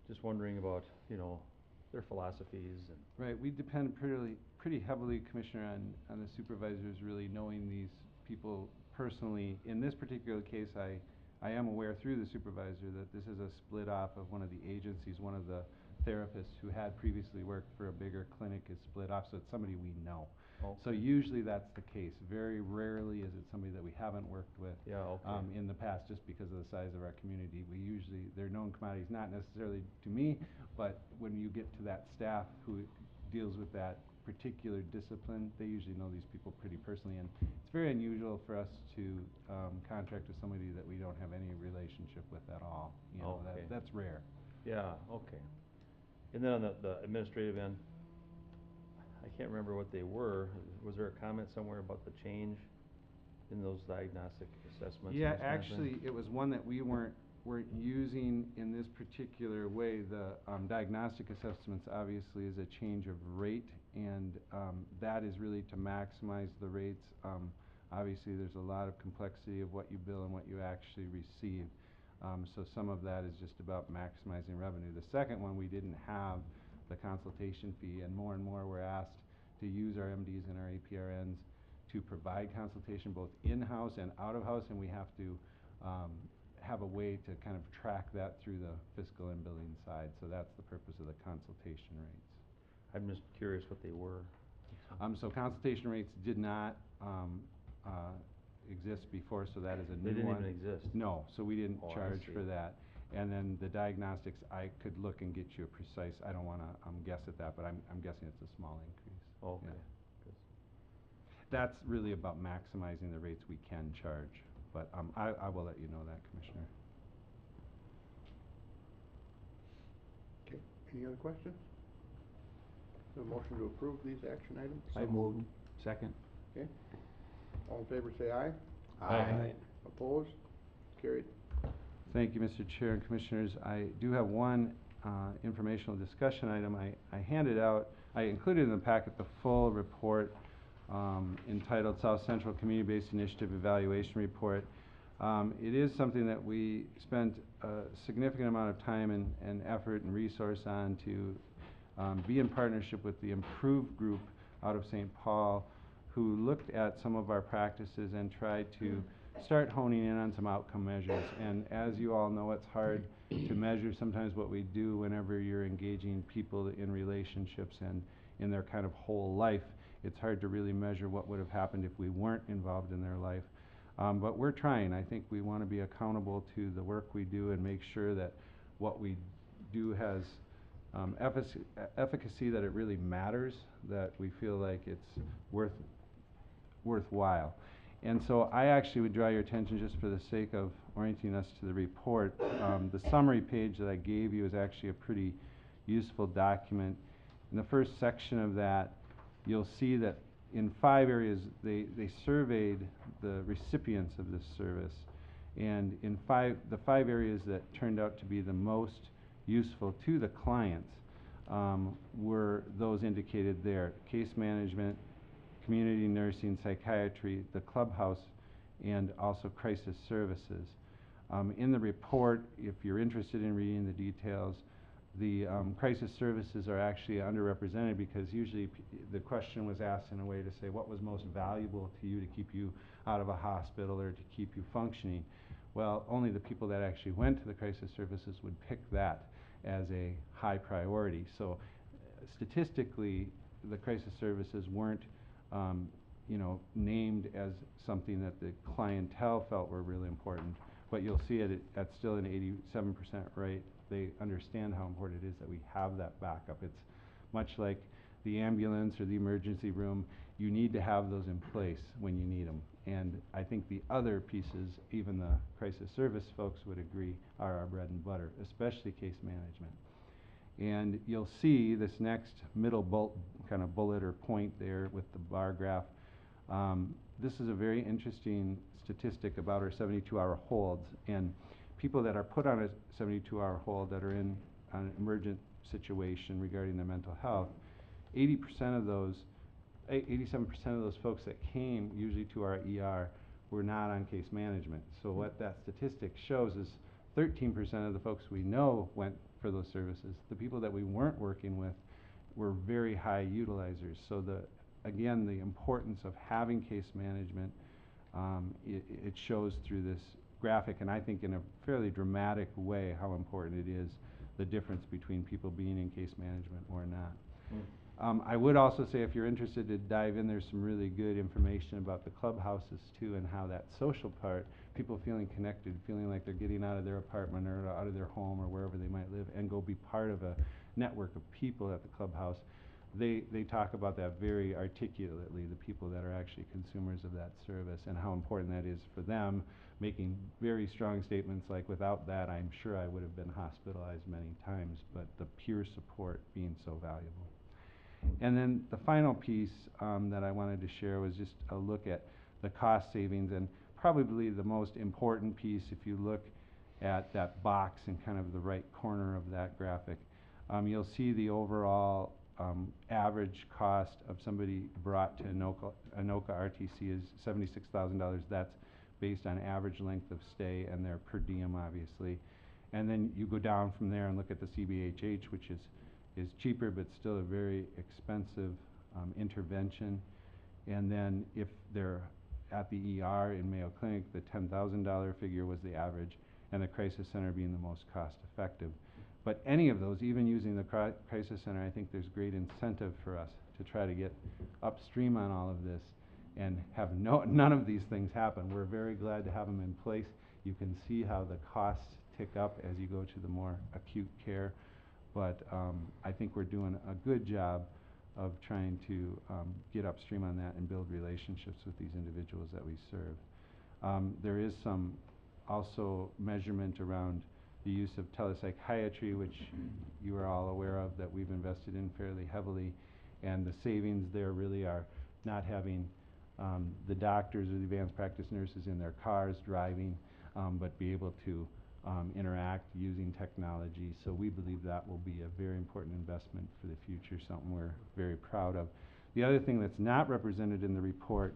just wondering about, you know, their philosophies and. Right, we depend pretty heavily, Commissioner, on the supervisors really knowing these people personally. In this particular case, I am aware through the supervisor that this is a split off of one of the agencies. One of the therapists who had previously worked for a bigger clinic is split off, so it's somebody we know. Okay. So usually that's the case. Very rarely is it somebody that we haven't worked with Yeah, okay. in the past, just because of the size of our community. They're known commodities, not necessarily to me, but when you get to that staff who deals with that particular discipline, they usually know these people pretty personally, and it's very unusual for us to contract with somebody that we don't have any relationship with at all. You know, Okay. that's rare. Yeah, okay. And then on the administrative end, I can't remember what they were. Was there a comment somewhere about the change in those diagnostic assessments? Yeah, and those kind of actually, things? it was one that we weren't using in this particular way. The diagnostic assessments obviously is a change of rate, and that is really to maximize the rates. Obviously, there's a lot of complexity of what you bill and what you actually receive. So some of that is just about maximizing revenue. The second one, we didn't have the consultation fee, and more we're asked to use our MDs and our APRNs to provide consultation both in-house and out-of-house, and we have to have a way to kind of track that through the fiscal and billing side. So that's the purpose of the consultation rates. I'm just curious what they were. So consultation rates did not exist before, so that is a They new didn't one. even exist? No, so we didn't Oh, I charge see. for that. And then the diagnostics, I could look and get you a precise, I don't wanna guess at that, but I'm guessing it's a small increase. Okay. Yeah. Good. That's really about maximizing the rates we can charge, but I will let you know that, Commissioner. Okay, any other questions? A motion to approve these action items? I moved. Second. Okay, all in favor say aye. Aye. Opposed? Carried. Thank you, Mr. Chair and Commissioners. I do have one informational discussion item. I handed out, I included in the packet the full report entitled South Central Community-Based Initiative Evaluation Report. It is something that we spent a significant amount of time and effort and resource on to be in partnership with the Improve Group out of St. Paul, who looked at some of our practices and tried to start honing in on some outcome measures. And as you all know, it's hard to measure sometimes what we do whenever you're engaging people in relationships and in their kind of whole life. It's hard to really measure what would have happened if we weren't involved in their life. But we're trying. I think we want to be accountable to the work we do and make sure that what we do has efficacy, that it really matters, that we feel like it's worthwhile. And so I actually would draw your attention, just for the sake of orienting us to the report. The summary page that I gave you is actually a pretty useful document. In the first section of that, you'll see that in 5 areas they surveyed the recipients of this service. And in the 5 areas that turned out to be the most useful to the clients were those indicated there: case management, community nursing, psychiatry, the clubhouse, and also crisis services. In the report, if you're interested in reading the details, the crisis services are actually underrepresented, because usually the question was asked in a way to say what was most valuable to you to keep you out of a hospital or to keep you functioning. Well, only the people that actually went to the crisis services would pick that as a high priority. So statistically, the crisis services weren't named as something that the clientele felt were really important, but you'll see it at still an 87% rate. They understand how important it is that we have that backup. It's much like the ambulance or the emergency room. You need to have those in place when you need them. And I think the other pieces, even the crisis service folks would agree, are our bread and butter, especially case management. And you'll see this next middle bullet or point there with the bar graph. This is a very interesting statistic about our 72-hour holds. And people that are put on a 72-hour hold that are in an emergent situation regarding their mental health, 87% of those folks that came usually to our ER were not on case management. So what that statistic shows is 13% of the folks we know went for those services. The people that we weren't working with were very high utilizers. So again, the importance of having case management, it shows through this graphic, and I think in a fairly dramatic way how important it is, the difference between people being in case management or not. I would also say, if you're interested to dive in, there's some really good information about the clubhouses too, and how that social part, people feeling connected, feeling like they're getting out of their apartment or out of their home or wherever they might live and go be part of a network of people at the clubhouse. They talk about that very articulately, the people that are actually consumers of that service, and how important that is for them, making very strong statements like, without that, I'm sure I would have been hospitalized many times, but the peer support being so valuable. And then the final piece that I wanted to share was just a look at the cost savings, and probably the most important piece, if you look at that box in kind of the right corner of that graphic, you'll see the overall average cost of somebody brought to Anoka RTC is $76,000. That's based on average length of stay and their per diem, obviously. And then you go down from there and look at the CBHH, which is cheaper but still a very expensive intervention. And then if they're at the ER in Mayo Clinic, the $10,000 figure was the average, and the crisis center being the most cost effective. But any of those, even using the crisis center, I think there's great incentive for us to try to get upstream on all of this and have none of these things happen. We're very glad to have them in place. You can see how the costs tick up as you go to the more acute care. But I think we're doing a good job of trying to get upstream on that and build relationships with these individuals that we serve. There is some also measurement around the use of telepsychiatry, which you are all aware of, that we've invested in fairly heavily. And the savings there really are not having the doctors or the advanced practice nurses in their cars driving, but be able to interact using technology. So we believe that will be a very important investment for the future, something we're very proud of. The other thing that's not represented in the report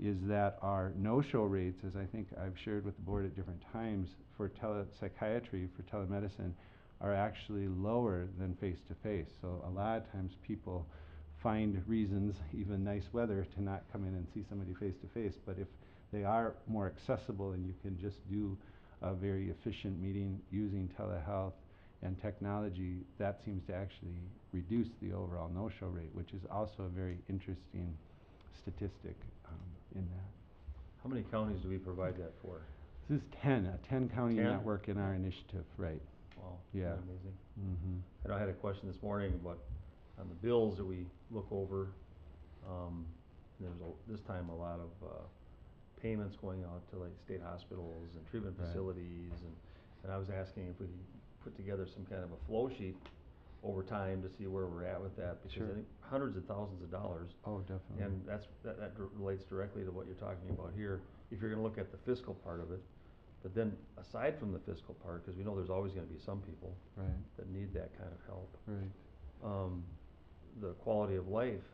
is that our no-show rates, as I think I've shared with the board at different times, for telepsychiatry, for telemedicine, are actually lower than face-to-face. So a lot of times people find reasons, even nice weather, to not come in and see somebody face-to-face. But if they are more accessible and you can just do a very efficient meeting using telehealth and technology, that seems to actually reduce the overall no-show rate, which is also a very interesting statistic in that. How many counties do we provide that for? This is a 10 county 10? network in our initiative, right? Wow, Yeah. isn't that amazing? Mm-hmm. And I had a question this morning about, on the bills that we look over, there's this time a lot of, payments going out to like state hospitals and treatment Right. facilities, and I was asking if we could put together some kind of a flow sheet over time to see where we're at with that, because Sure. I think hundreds of thousands of dollars. Oh, definitely. And that relates directly to what you're talking about here, if you're gonna look at the fiscal part of it. But then, aside from the fiscal part, cause we know there's always gonna be some people Right, that need that kind of help, right. the quality of life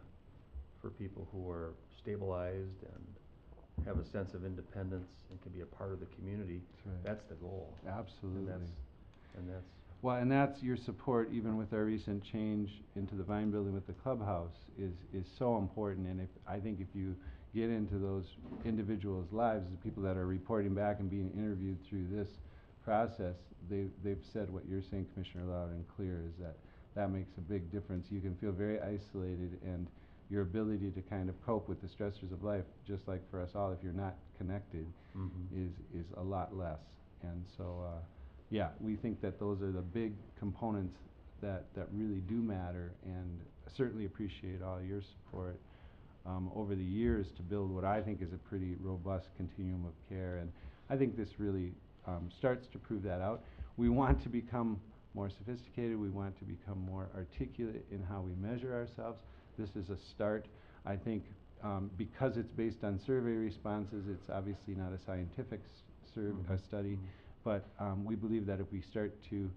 for people who are stabilized and have a sense of independence and can be a part of the community, That's right. that's the goal. Absolutely. And that's, Well, and that's your support, even with our recent change into the Vine Building with the clubhouse, is so important. And I think if you get into those individuals' lives, the people that are reporting back and being interviewed through this process, they've said what you're saying, Commissioner, loud and clear, is that makes a big difference. You can feel very isolated, and your ability to kind of cope with the stressors of life, just like for us all, if you're not connected, is a lot less. And so, yeah, we think that those are the big components that really do matter, and certainly appreciate all your support over the years to build what I think is a pretty robust continuum of care. And I think this really starts to prove that out. We want to become more sophisticated. We want to become more articulate in how we measure ourselves. This is a start. I think because it's based on survey responses, it's obviously not a scientific study, but we believe that if we start to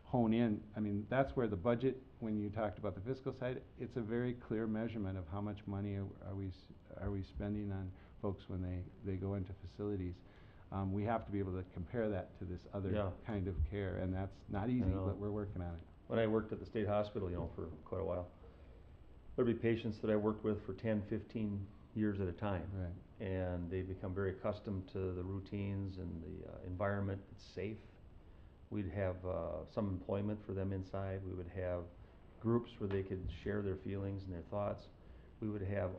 hone in, I mean, that's where the budget, when you talked about the fiscal side, it's a very clear measurement of how much money are we spending on folks when they go into facilities. We have to be able to compare that to this other Yeah. kind of care, and that's not easy, but we're working on it. when I worked at the state hospital, for quite a while, there'd be patients that I worked with for 10, 15 years at a time. Right. And they become very accustomed to the routines and the environment that's safe. We'd have some employment for them inside. We would have groups where they could share their feelings and their thoughts. We would have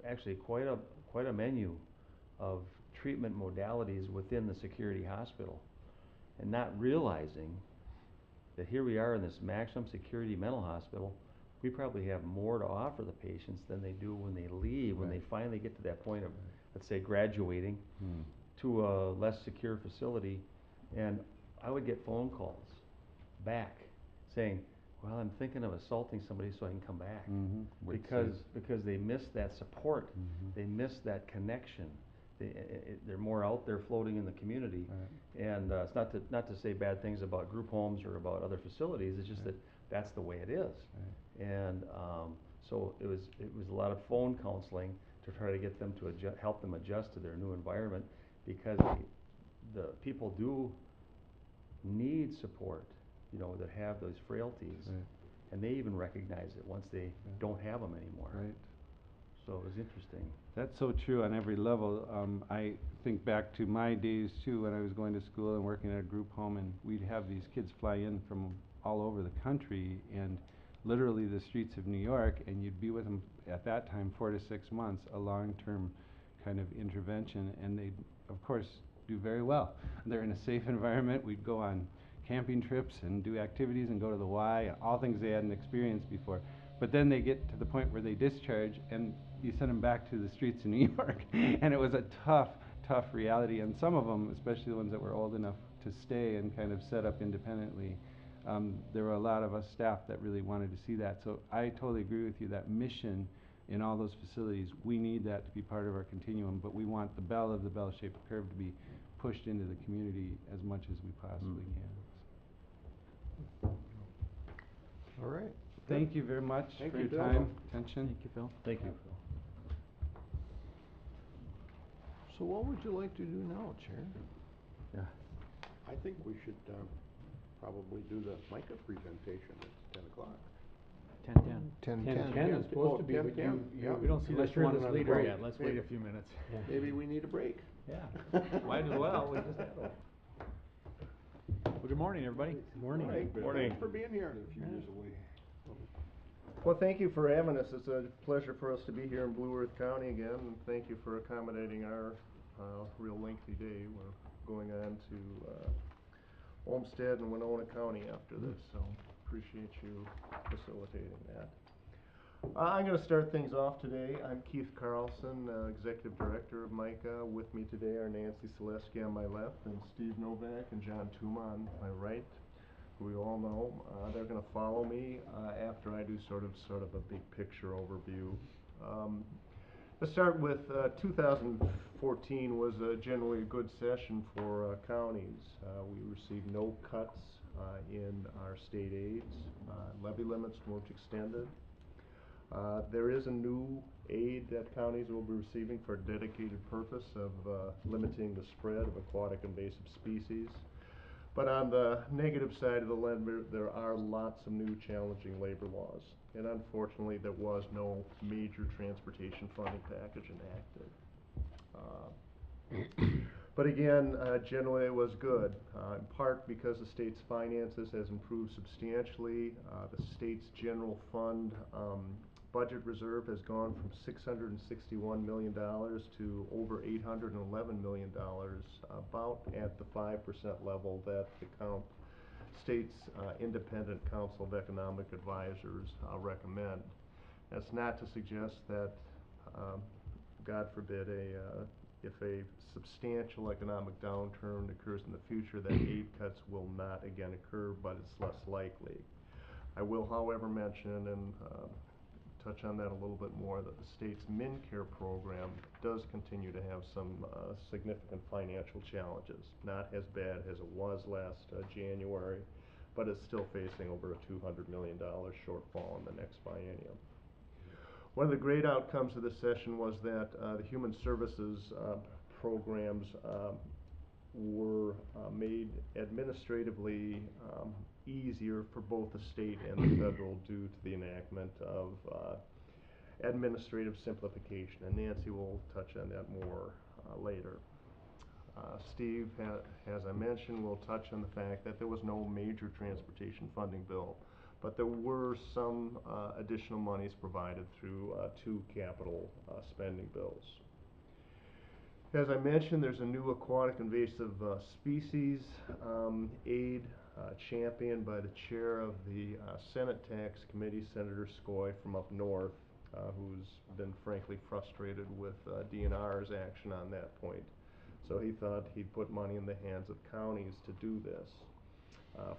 actually quite a menu of treatment modalities within the security hospital, and not realizing that here we are in this maximum security mental hospital. We probably have more to offer the patients than they do when they leave, when they finally get to that point of, let's say, graduating to a less secure facility. And I would get phone calls back saying, well, I'm thinking of assaulting somebody so I can come back. Because they miss that support, they miss that connection. They're more out there floating in the community. Right. And it's not to say bad things about group homes or about other facilities, it's just that that's the way it is. Right. And so it was a lot of phone counseling to try to get them to help them adjust to their new environment, because the people do need support, that have those frailties. Right. And they even recognize it once they don't have them anymore. Right. So it was interesting. That's so true on every level. I think back to my days too, when I was going to school and working at a group home, and we'd have these kids fly in from all over the country, and literally the streets of New York, and you'd be with them at that time 4 to 6 months, a long-term kind of intervention, and they'd of course do very well. They're in a safe environment. We'd go on camping trips and do activities and go to the Y, all things they hadn't experienced before. But then they get to the point where they discharge, and you send them back to the streets of New York. And it was a tough reality. And some of them, especially the ones that were old enough to stay and kind of set up independently, there were a lot of us staff that really wanted to see that. So I totally agree with you, that mission in all those facilities, we need that to be part of our continuum, but we want the bell of the bell-shaped curve to be pushed into the community as much as we possibly can. All right. Thank you very much Thank for you, your Phil. time, attention. Thank you, Phil. Thank you. So what would you like to do now, Chair? Yeah. I think we should probably do the MICA presentation at 10 o'clock. 10:10. 10:10 is supposed to be, but 10:10, yeah. We don't see Unless the you want fearless another leader break. yet, let's wait a few minutes. Maybe we need a break. Yeah, might as well, we just had one. Well, good morning, everybody. Morning. All right, Morning. thanks for being here. Well, thank you for having us. It's a pleasure for us to be here in Blue Earth County again, and thank you for accommodating our real lengthy day. We're going on to Olmsted and Winona County after this, so appreciate you facilitating that. I'm going to start things off today. I'm Keith Carlson, Executive Director of MICA. With me today are Nancy Selesky on my left and Steve Novak and John Tuma on my right, who we all know. They're going to follow me after I do sort of a big picture overview. Let's start with 2014 was generally a good session for counties. We received no cuts in our state aids. Levy limits weren't extended. There is a new aid that counties will be receiving for a dedicated purpose of limiting the spread of aquatic invasive species. But on the negative side of the ledger, there are lots of new challenging labor laws. And unfortunately, there was no major transportation funding package enacted. But again, generally it was good, in part because the state's finances has improved substantially. The state's general fund budget reserve has gone from $661 million to over $811 million, about at the 5% level that the state's independent council of economic advisors recommend. That's not to suggest that, God forbid, if a substantial economic downturn occurs in the future, that aid cuts will not again occur, but it's less likely. I will, however, mention and touch on that a little bit more, that the state's MinCare program does continue to have some significant financial challenges. Not as bad as it was last January, but it's still facing over a $200 million shortfall in the next biennium. One of the great outcomes of this session was that the human services programs were made administratively easier for both the state and the federal due to the enactment of administrative simplification, and Nancy will touch on that more later. Steve, as I mentioned, will touch on the fact that there was no major transportation funding bill, but there were some additional monies provided through two capital spending bills. As I mentioned, there's a new aquatic invasive species aid championed by the chair of the Senate Tax Committee, Senator Skoye from up north, who's been frankly frustrated with DNR's action on that point. So he thought he'd put money in the hands of counties to do this.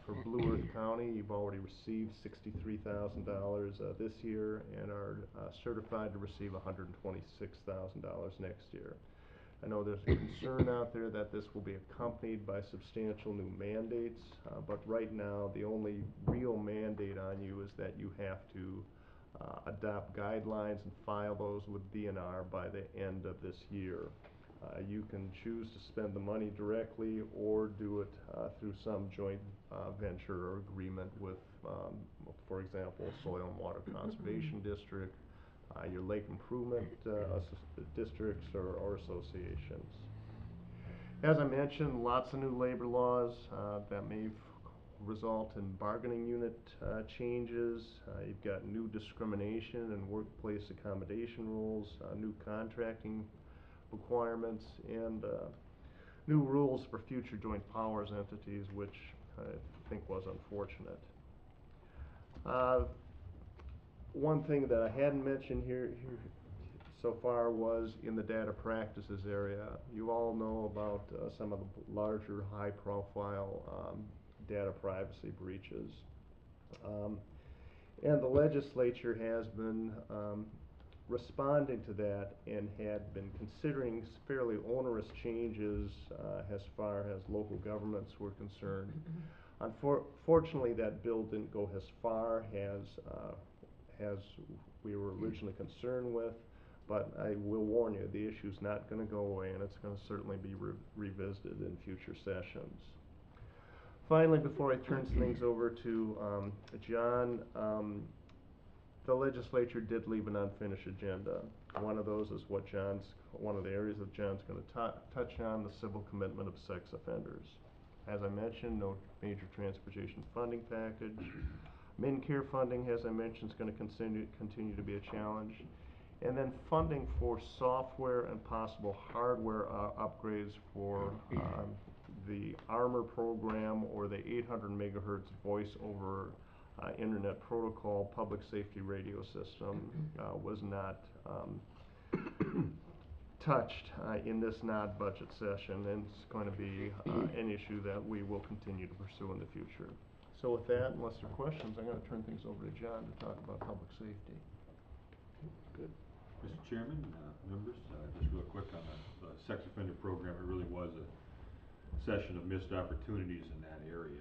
For Blue Earth County, you've already received $63,000 this year and are certified to receive $126,000 next year. I know there's a concern out there that this will be accompanied by substantial new mandates, but right now the only real mandate on you is that you have to adopt guidelines and file those with DNR by the end of this year. You can choose to spend the money directly or do it through some joint venture or agreement with, for example, Soil and Water Conservation District, your lake improvement districts or associations. As I mentioned, lots of new labor laws that may result in bargaining unit changes. You've got new discrimination and workplace accommodation rules, new contracting requirements, and new rules for future joint powers entities, which I think was unfortunate. One thing that I hadn't mentioned here so far was in the data practices area. You all know about some of the larger high-profile data privacy breaches. And the legislature has been responding to that and had been considering fairly onerous changes as far as local governments were concerned. Unfortunately, that bill didn't go as far as we were originally concerned with, but I will warn you, the issue's not going to go away, and it's going to certainly be revisited in future sessions. Finally, before I turn things over to John, the legislature did leave an unfinished agenda. One of those is one of the areas that John's going to touch on, the civil commitment of sex offenders. As I mentioned, no major transportation funding package. MinCare funding, as I mentioned, is going to continue to be a challenge. And then funding for software and possible hardware upgrades for the ARMOR program or the 800 megahertz voice over internet protocol public safety radio system was not touched in this not-budget session, and it's going to be an issue that we will continue to pursue in the future. So with that, unless there are questions, I'm going to turn things over to John to talk about public safety. Good. Mr. Chairman, members, just real quick on the sex offender program, it really was a session of missed opportunities in that area.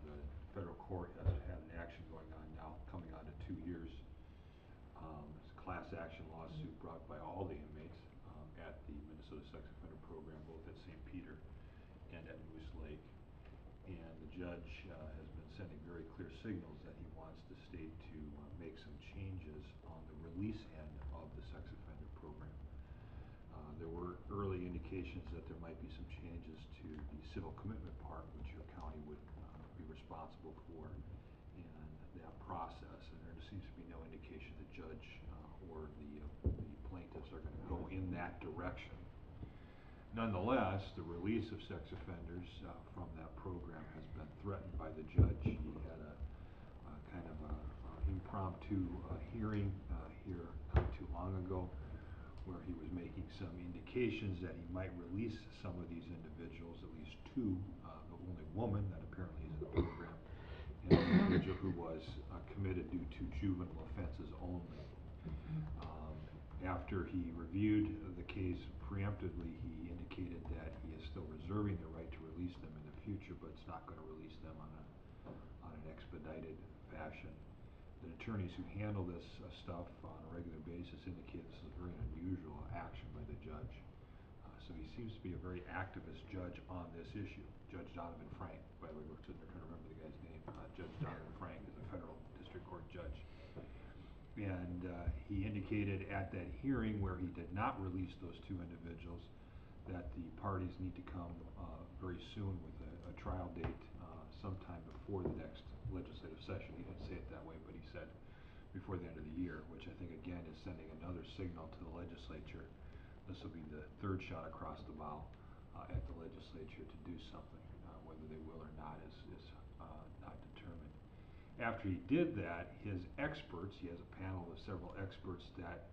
The federal court has had an action going on now, coming on to 2 years. It's a class action lawsuit brought by all the inmates at the Minnesota Sex Offender Program, both at St. Peter and at Moose Lake. And the judge has been sending very clear signals that he wants the state to make some changes on the release end of the sex offender program. There were early indications that there might be some changes to the civil commitment part, which your county would be responsible for in that process. And there seems to be no indication the judge or the plaintiffs are going to go in that direction. Nonetheless, the release of sex offenders from that program has been threatened by the judge. He had a kind of a impromptu hearing here not too long ago, where he was making some indications that he might release some of these individuals, at least 2, the only woman that apparently is in the program, and an individual who was committed due to juvenile offenses only. After he reviewed the case preemptively, he indicated that he is still reserving the right to release them in the future, but it's not going to release them on an expedited fashion. The attorneys who handle this stuff on a regular basis indicate this is a very unusual action by the judge. So he seems to be a very activist judge on this issue. Judge Donovan Frank, by the way, we're sitting there trying to remember the guy's name. Judge Donovan Frank is a federal district court judge. And he indicated at that hearing where he did not release those 2 individuals that the parties need to come very soon with a trial date sometime before the next legislative session. He didn't say it that way, but he said before the end of the year, which I think again is sending another signal to the legislature. This will be the 3rd shot across the bow at the legislature to do something. Whether they will or not is not determined. After he did that, his experts, he has a panel of several experts that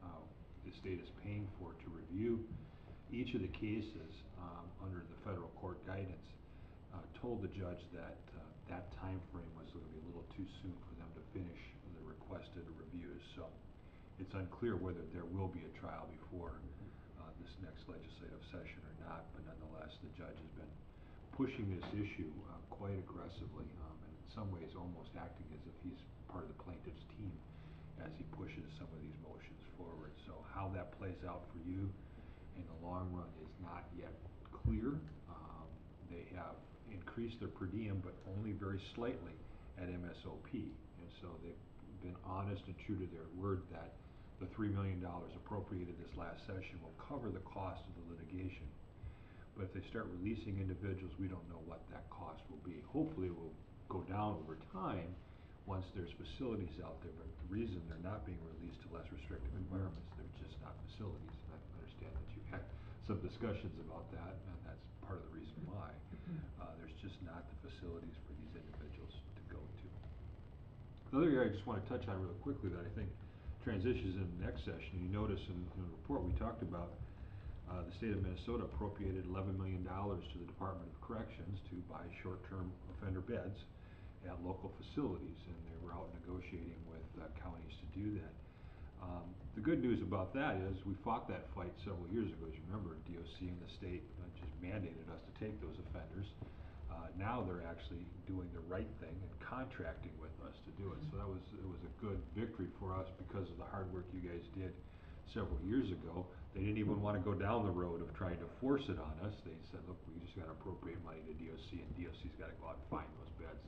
the state is paying for to review each of the cases under the federal court guidance, told the judge that that time frame was going to be a little too soon for them to finish the requested reviews. So it's unclear whether there will be a trial before this next legislative session or not, but nonetheless the judge has been pushing this issue quite aggressively, and in some ways almost acting as if he's part of the plaintiff's team as he pushes some of these motions forward. So how that plays out for you in the long run is not yet clear. They have increased their per diem, but only very slightly at MSOP, and so they've been honest and true to their word that the $3 million appropriated this last session will cover the cost of the litigation. But if they start releasing individuals, we don't know what that cost will be. Hopefully it will go down over time once there's facilities out there, but the reason they're not being released to less restrictive environments, they're just not facilities. And I understand that you've had some discussions about that, and that's part of the reason why. There's just not the facilities for these individuals to go to. Another area I just want to touch on real quickly that I think transitions in the next session. You notice in the report we talked about the state of Minnesota appropriated $11 million to the Department of Corrections to buy short-term offender beds at local facilities, and they were out negotiating with counties to do that. The good news about that is we fought that fight several years ago. As you remember, DOC and the state just mandated us to take those offenders. Now they're actually doing the right thing and contracting with us to do it. So it was a good victory for us because of the hard work you guys did several years ago. They didn't even want to go down the road of trying to force it on us. They said, look, we just got to appropriate money to DOC, and DOC's got to go out and find those beds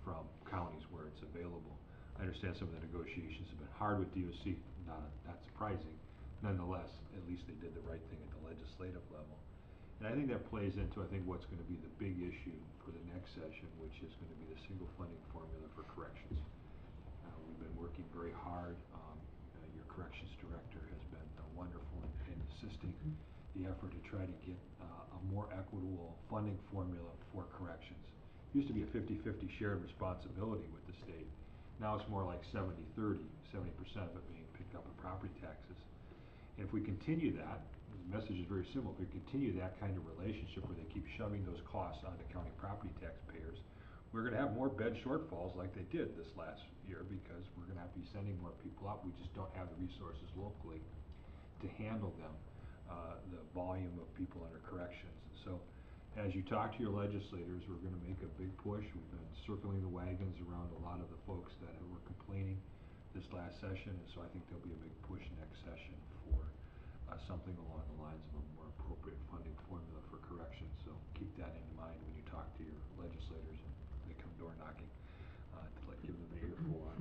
from counties where it's available. I understand some of the negotiations have been hard with DOC, not surprising. Nonetheless, at least they did the right thing at the legislative level. And I think that plays into, what's going to be the big issue for the next session, which is going to be the single funding formula for corrections. We've been working very hard. Your corrections director, has been wonderful in assisting the effort to try to get a more equitable funding formula for corrections. Used to be a 50-50 shared responsibility with the state. Now it's more like 70-30, 70% of it being picked up in property taxes. And if we continue that, the message is very simple, if we continue that kind of relationship where they keep shoving those costs onto county property taxpayers, we're gonna have more bed shortfalls like they did this last year, because we're gonna have to be sending more people out. We just don't have the resources locally to handle them, the volume of people under corrections. So as you talk to your legislators, we're gonna make a big push. We've been circling the wagons around a lot of the folks that were complaining this last session, and so I think there'll be a big push next session for something along the lines of a more appropriate funding formula for corrections. So keep that in mind when you talk to your legislators and they come door knocking, to give them the earful on.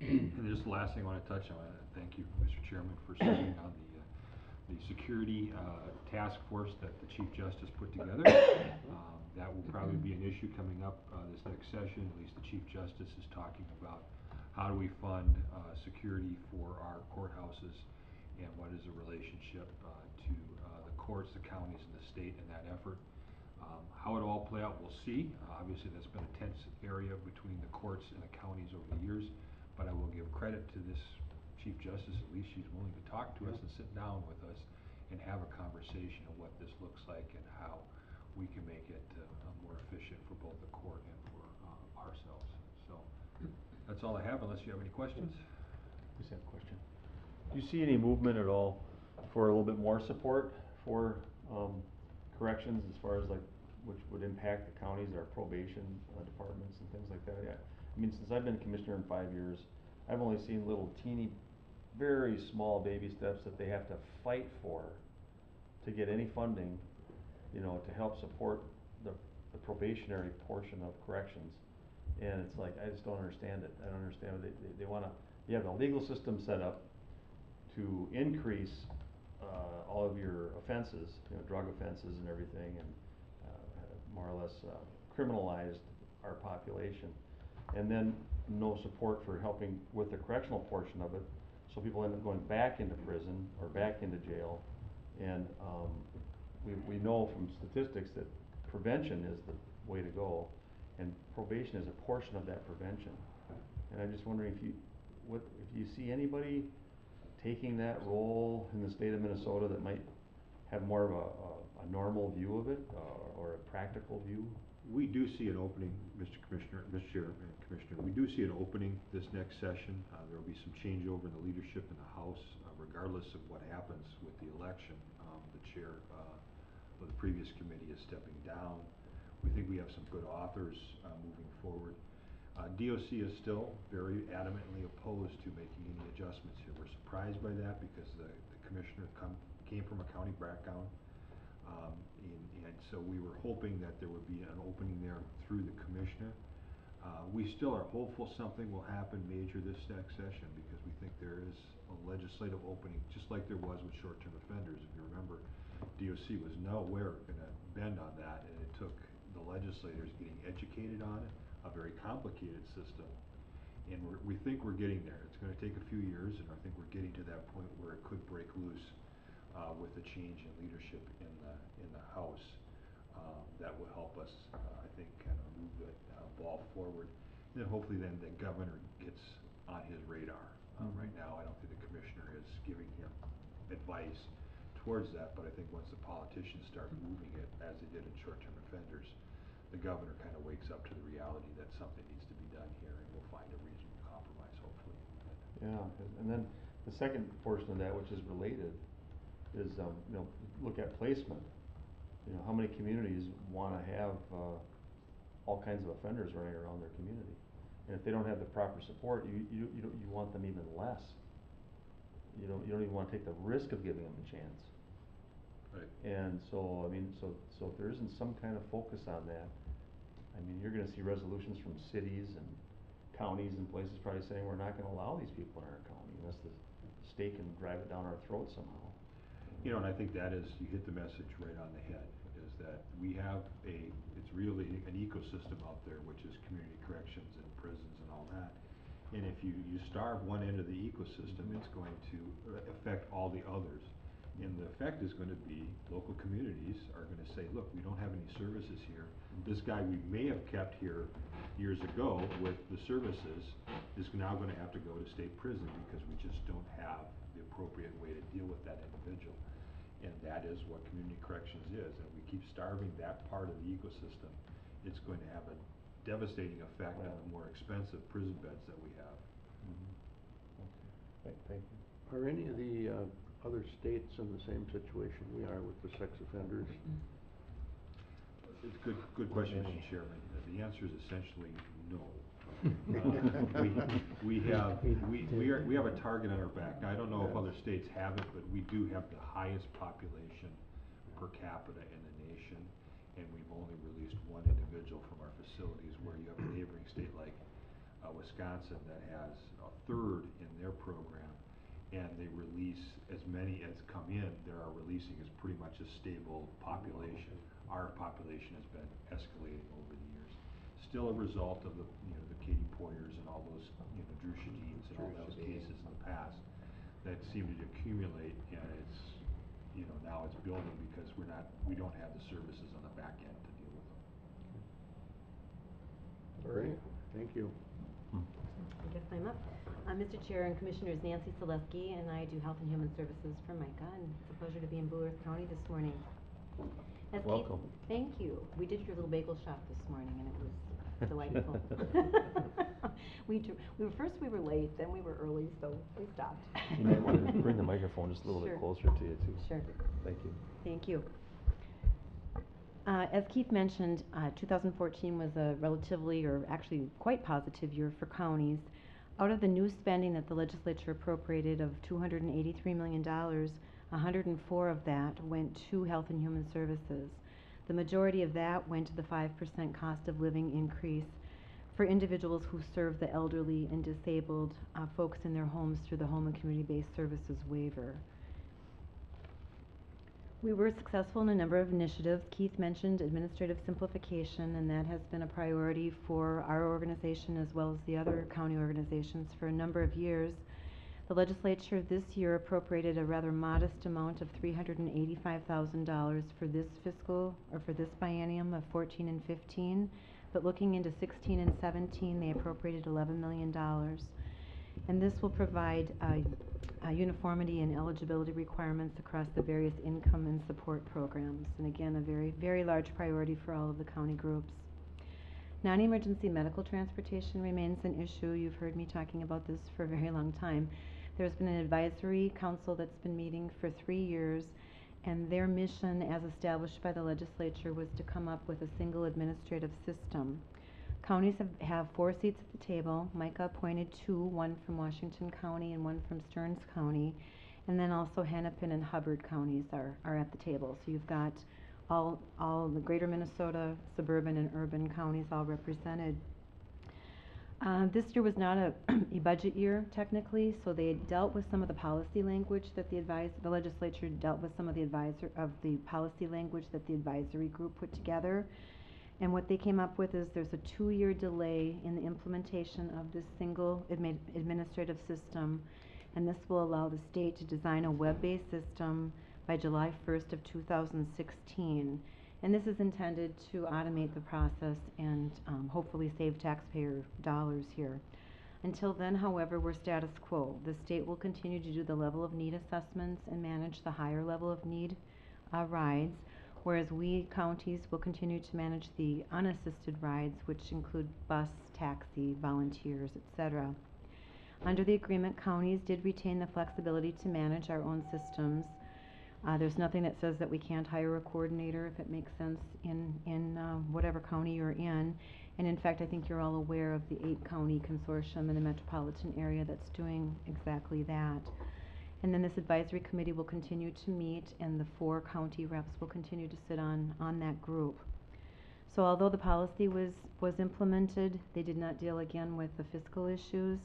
And just the last thing I wanna touch on, thank you, Mr. Chairman, for serving on the security task force that the Chief Justice put together. That will probably be an issue coming up this next session. At least the Chief Justice is talking about how do we fund security for our courthouses, and what is the relationship to the courts, the counties, and the state in that effort. How it all play out, we'll see. Obviously, that's been a tense area between the courts and the counties over the years, but I will give credit to this Chief Justice. At least she's willing to talk to us and sit down with us and have a conversation of what this looks like and how we can make it more efficient for both the court and for ourselves. So that's all I have, unless you have any questions. Just have a question. Do you see any movement at all for a little bit more support for corrections, as far as like, which would impact the counties, our probation departments and things like that? I mean, since I've been commissioner in 5 years, I've only seen little teeny, very small baby steps that they have to fight for to get any funding, you know, to help support the probationary portion of corrections. And it's like, I just don't understand it. I don't understand it. They wanna, you have a legal system set up to increase all of your offenses, you know, drug offenses and everything, and more or less criminalized our population. And then no support for helping with the correctional portion of it, so people end up going back into prison or back into jail. And we know from statistics that prevention is the way to go, and probation is a portion of that prevention. And I'm just wondering if you see anybody taking that role in the state of Minnesota that might have more of a normal view of it, or a practical view? We do see an opening, Mr. Chair and Commissioner. We do see an opening this next session. There will be some changeover in the leadership in the House, regardless of what happens with the election. The chair of the previous committee is stepping down. We think we have some good authors moving forward. DOC is still very adamantly opposed to making any adjustments here. We're surprised by that, because the commissioner came from a county background. And so we were hoping that there would be an opening there through the commissioner. We still are hopeful something will happen major this next session, because we think there is a legislative opening, just like there was with short-term offenders. If you remember, DOC was nowhere gonna bend on that, and it took the legislators getting educated on it, a very complicated system. And we think we're getting there. It's gonna take a few years, and I think we're getting to that point where it could break loose with a change in leadership in the House. That will help us, I think, kind of move the ball forward. And then hopefully then the governor gets on his radar. Right now, I don't think the commissioner is giving him advice towards that, but I think once the politicians start moving it, as they did in short-term offenders, the governor kind of wakes up to the reality that something needs to be done here, and we'll find a reasonable compromise, hopefully. Yeah, and then the second portion of that, which is related, is, you know, look at placement. You know, how many communities wanna have all kinds of offenders running around their community? And if they don't have the proper support, you want them even less. You don't even wanna take the risk of giving them a chance. Right. And so, I mean, so if there isn't some kind of focus on that, I mean, you're gonna see resolutions from cities and counties and places probably saying, we're not gonna allow these people in our county unless the state can drive it down our throats somehow. You know, and I think that is, you hit the message right on the head, is that we have it's really an ecosystem out there, which is community corrections and prisons and all that. And if you starve one end of the ecosystem, it's going to affect all the others. And the effect is gonna be, local communities are gonna say, look, we don't have any services here. This guy we may have kept here years ago with the services is now gonna have to go to state prison because we just don't have the appropriate way to deal with that individual. And that is what community corrections is, and we keep starving that part of the ecosystem, it's going to have a devastating effect on the more expensive prison beds that we have. Thank you. Are any of the other states in the same situation we are with the sex offenders? It's a good question, Mr. Chairman. The answer is essentially no. We have a target on our back. Now, I don't know if other states have it, but we do have the highest population per capita in the nation, and we've only released one individual from our facilities, where you have a neighboring state like Wisconsin that has a third in their program, and they release as many as come in. They are releasing is pretty much a stable population. Our population has been escalating over the years. Still a result of the Katie Poyers and all those, Drew Shadid's and all those cases in the past that seem to accumulate, and it's, now it's building because we don't have the services on the back end to deal with them. All right, thank you. I guess I'm up. Mr. Chair and Commissioners, Nancy Selesky, and I do Health and Human Services for MICA, and it's a pleasure to be in Blue Earth County this morning. As Keith- Welcome. Thank you. We did your little bagel shop this morning, and it was delightful. We were late, then we were early, so we stopped. You might want to bring the microphone just a little Sure. bit closer to you, too. Sure. Thank you. Thank you. As Keith mentioned, 2014 was a relatively, or actually quite positive year for counties. Out of the new spending that the legislature appropriated of $283 million, 104 of that went to Health and Human Services. The majority of that went to the 5% cost of living increase for individuals who serve the elderly and disabled folks in their homes through the Home and Community-Based Services waiver. We were successful in a number of initiatives. Keith mentioned administrative simplification, and that has been a priority for our organization as well as the other county organizations for a number of years. The legislature this year appropriated a rather modest amount of $385,000 for this fiscal, or for this biennium of 14 and 15, but looking into 16 and 17, they appropriated $11 million. And this will provide uniformity and eligibility requirements across the various income and support programs. And again, a very, very large priority for all of the county groups. Non-emergency medical transportation remains an issue. You've heard me talking about this for a very long time. There's been an advisory council that's been meeting for 3 years, and their mission, as established by the legislature, was to come up with a single administrative system. Counties have 4 seats at the table. MICA appointed 2, one from Washington County and one from Stearns County, and then also Hennepin and Hubbard counties are at the table. So you've got all the greater Minnesota, suburban and urban counties all represented. This year was not a budget year technically, so they dealt with some of the policy language that the legislature dealt with some of the policy language that the advisory group put together. And what they came up with is there's a 2-year delay in the implementation of this single administrative system, and this will allow the state to design a web-based system by July 1st of 2016. And this is intended to automate the process and hopefully save taxpayer dollars here. Until then, however, we're status quo. The state will continue to do the level of need assessments and manage the higher level of need rides, whereas we counties will continue to manage the unassisted rides, which include bus, taxi, volunteers, etc. Under the agreement, counties did retain the flexibility to manage our own systems. There's nothing that says that we can't hire a coordinator if it makes sense in whatever county you're in. And in fact, I think you're all aware of the 8-county consortium in the metropolitan area that's doing exactly that. And then this advisory committee will continue to meet, and the 4 county reps will continue to sit on that group. So although the policy was implemented, they did not deal again with the fiscal issues.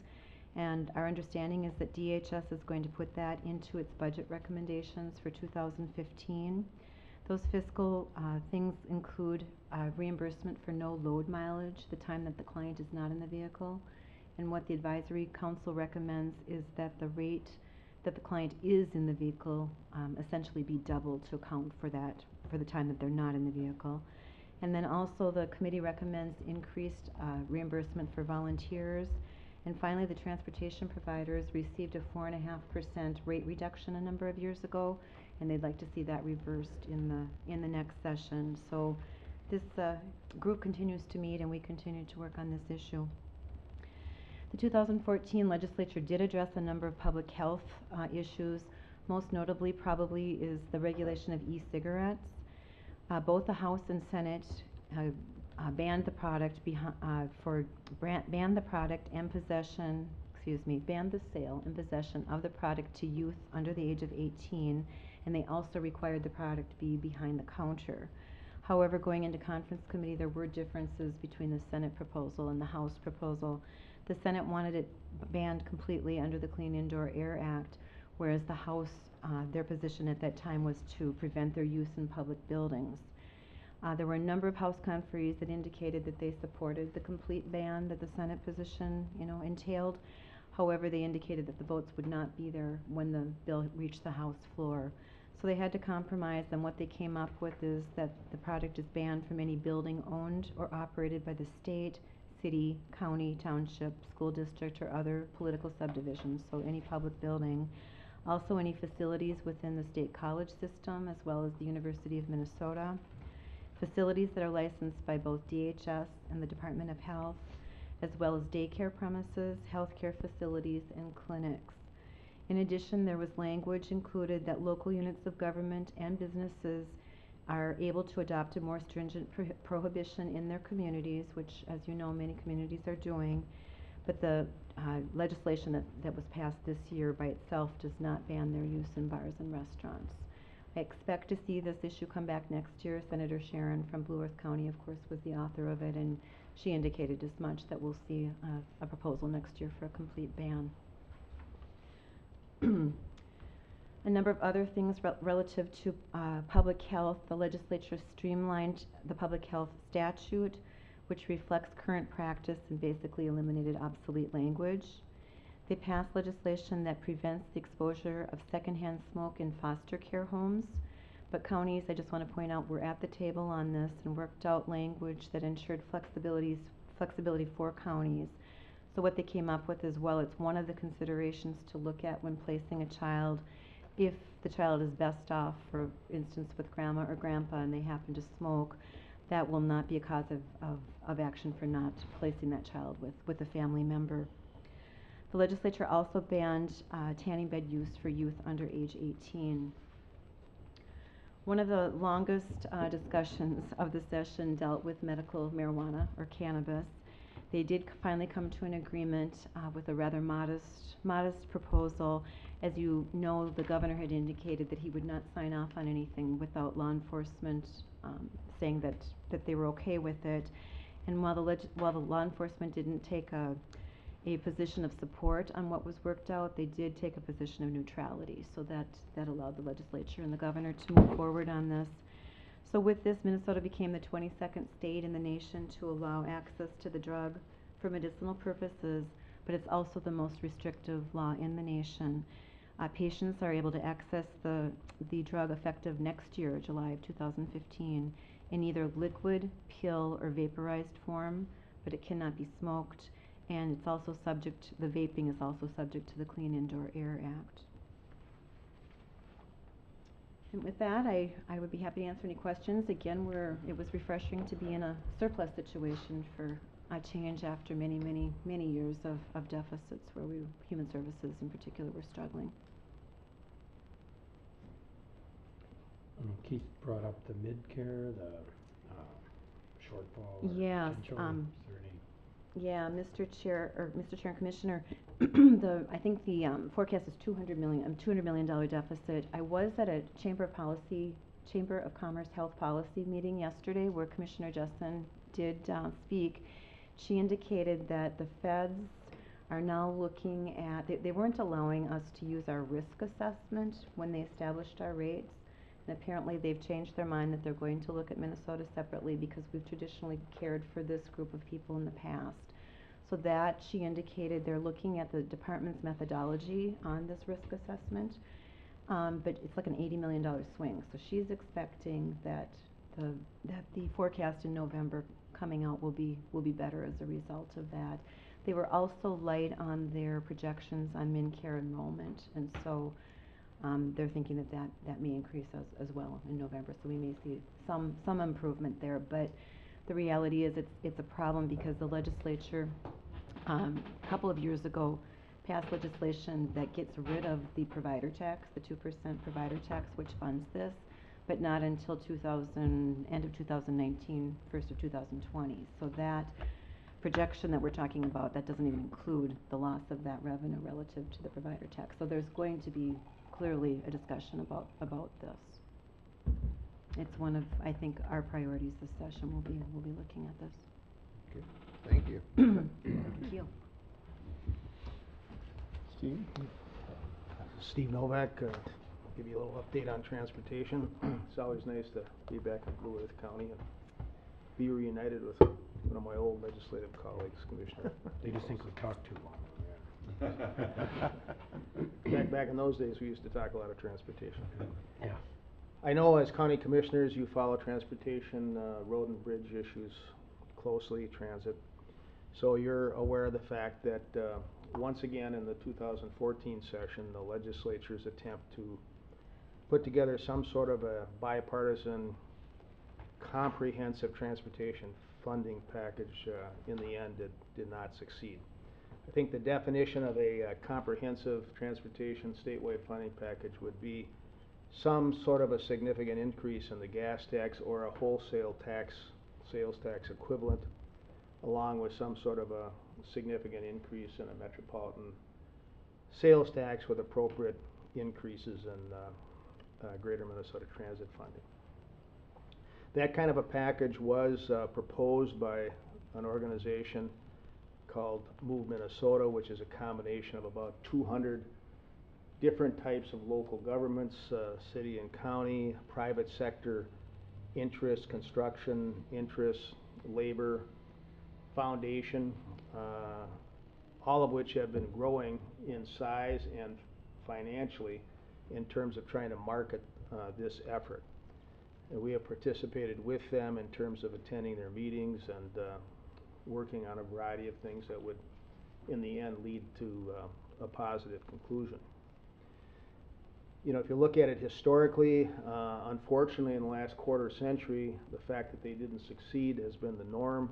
And our understanding is that DHS is going to put that into its budget recommendations for 2015. Those fiscal things include reimbursement for no load mileage, the time that the client is not in the vehicle, And what the advisory council recommends is that the rate that the client is in the vehicle essentially be doubled to account for that, for the time that they're not in the vehicle. And then also the committee recommends increased reimbursement for volunteers. And finally, the transportation providers received a 4.5% rate reduction a number of years ago, and they'd like to see that reversed in the next session. So this group continues to meet, and we continue to work on this issue. The 2014 legislature did address a number of public health issues. Most notably probably is the regulation of e-cigarettes. Both the House and Senate banned the product banned the product and possession, banned the sale and possession of the product to youth under the age of 18, and they also required the product be behind the counter. However, going into conference committee, there were differences between the Senate proposal and the House proposal. The Senate wanted it banned completely under the Clean Indoor Air Act, whereas the House, their position at that time was to prevent their use in public buildings. There were a number of House conferees that indicated that they supported the complete ban that the Senate position, entailed. However, they indicated that the votes would not be there when the bill reached the House floor. So they had to compromise, and what they came up with is that the product is banned from any building owned or operated by the state, city, county, township, school district, or other political subdivisions, so any public building. Also any facilities within the state college system, as well as the University of Minnesota. Facilities that are licensed by both DHS and the Department of Health, as well as daycare premises, healthcare facilities, and clinics. In addition, there was language included that local units of government and businesses are able to adopt a more stringent prohibition in their communities, which, as you know, many communities are doing. But the legislation that was passed this year by itself does not ban their use in bars and restaurants. I expect to see this issue come back next year. Senator Sharon from Blue Earth County, of course, was the author of it, and she indicated as much, that we'll see a proposal next year for a complete ban. A number of other things relative to public health. The legislature streamlined the public health statute, which reflects current practice and basically eliminated obsolete language. They passed legislation that prevents the exposure of secondhand smoke in foster care homes. But counties, I just want to point out, were at the table on this and worked out language that ensured flexibility for counties. So what they came up with is, well, it's one of the considerations to look at when placing a child. If the child is best off, for instance, with grandma or grandpa and they happen to smoke, that will not be a cause of action for not placing that child with a family member. The legislature also banned tanning bed use for youth under age 18. One of the longest discussions of the session dealt with medical marijuana or cannabis. They did finally come to an agreement with a rather modest proposal. As you know, the governor had indicated that he would not sign off on anything without law enforcement saying that they were okay with it. And while the law enforcement didn't take a position of support on what was worked out, they did take a position of neutrality. So that allowed the legislature and the governor to move forward on this. So with this, Minnesota became the 22nd state in the nation to allow access to the drug for medicinal purposes, but it's also the most restrictive law in the nation. Patients are able to access the drug effective next year, July of 2015, in either liquid, pill, or vaporized form, but it cannot be smoked, and it's also the vaping is also subject to the Clean Indoor Air Act. And with that, I would be happy to answer any questions. Again, it was refreshing to be in a surplus situation for a change after many, many, many years of deficits where Human Services in particular were struggling. Keith brought up the mid-care, the shortfall. Yes. Is there any? Yeah, Mr. Chair and Commissioner, I think the forecast is $200 million deficit. I was at a Chamber of Commerce Health Policy meeting yesterday where Commissioner Jessen did speak. She indicated that the feds are now looking at, they weren't allowing us to use our risk assessment when they established our rates. And apparently they've changed their mind that they're going to look at Minnesota separately because we've traditionally cared for this group of people in the past. So that, she indicated, they're looking at the department's methodology on this risk assessment. But it's like an $80 million swing, so she's expecting that the forecast in November coming out will be better as a result of that. They were also light on their projections on MinCare enrollment, and so they're thinking that may increase as well in November, so we may see some improvement there. But the reality is it's a problem because the legislature, a couple of years ago, passed legislation that gets rid of the provider tax, the 2% provider tax, which funds this, but not until end of 2019, first of 2020. So that projection that we're talking about, that doesn't even include the loss of that revenue relative to the provider tax. So there's going to be clearly a discussion about this. It's one of, I think, our priorities this session. We'll be looking at this. Okay, thank you. Thank you. Steve? Steve Novak, give you a little update on transportation. It's always nice to be back in Blue Earth County and be reunited with one of my old legislative colleagues, Commissioner. They just think we talk too long. Back in those days, we used to talk a lot of transportation. Yeah. I know as county commissioners, you follow transportation, road and bridge issues closely, transit. So you're aware of the fact that once again in the 2014 session, the legislature's attempt to put together some sort of a bipartisan comprehensive transportation funding package in the end did not succeed. I think the definition of a comprehensive transportation statewide funding package would be some sort of a significant increase in the gas tax or a wholesale tax, sales tax equivalent, along with some sort of a significant increase in a metropolitan sales tax with appropriate increases in Greater Minnesota Transit funding. That kind of a package was proposed by an organization called Move Minnesota, which is a combination of about 200 different types of local governments, city and county, private sector interests, construction interests, labor, foundation, all of which have been growing in size and financially in terms of trying to market this effort. And we have participated with them in terms of attending their meetings and working on a variety of things that would in the end lead to a positive conclusion. You know, if you look at it historically, unfortunately in the last quarter century, the fact that they didn't succeed has been the norm,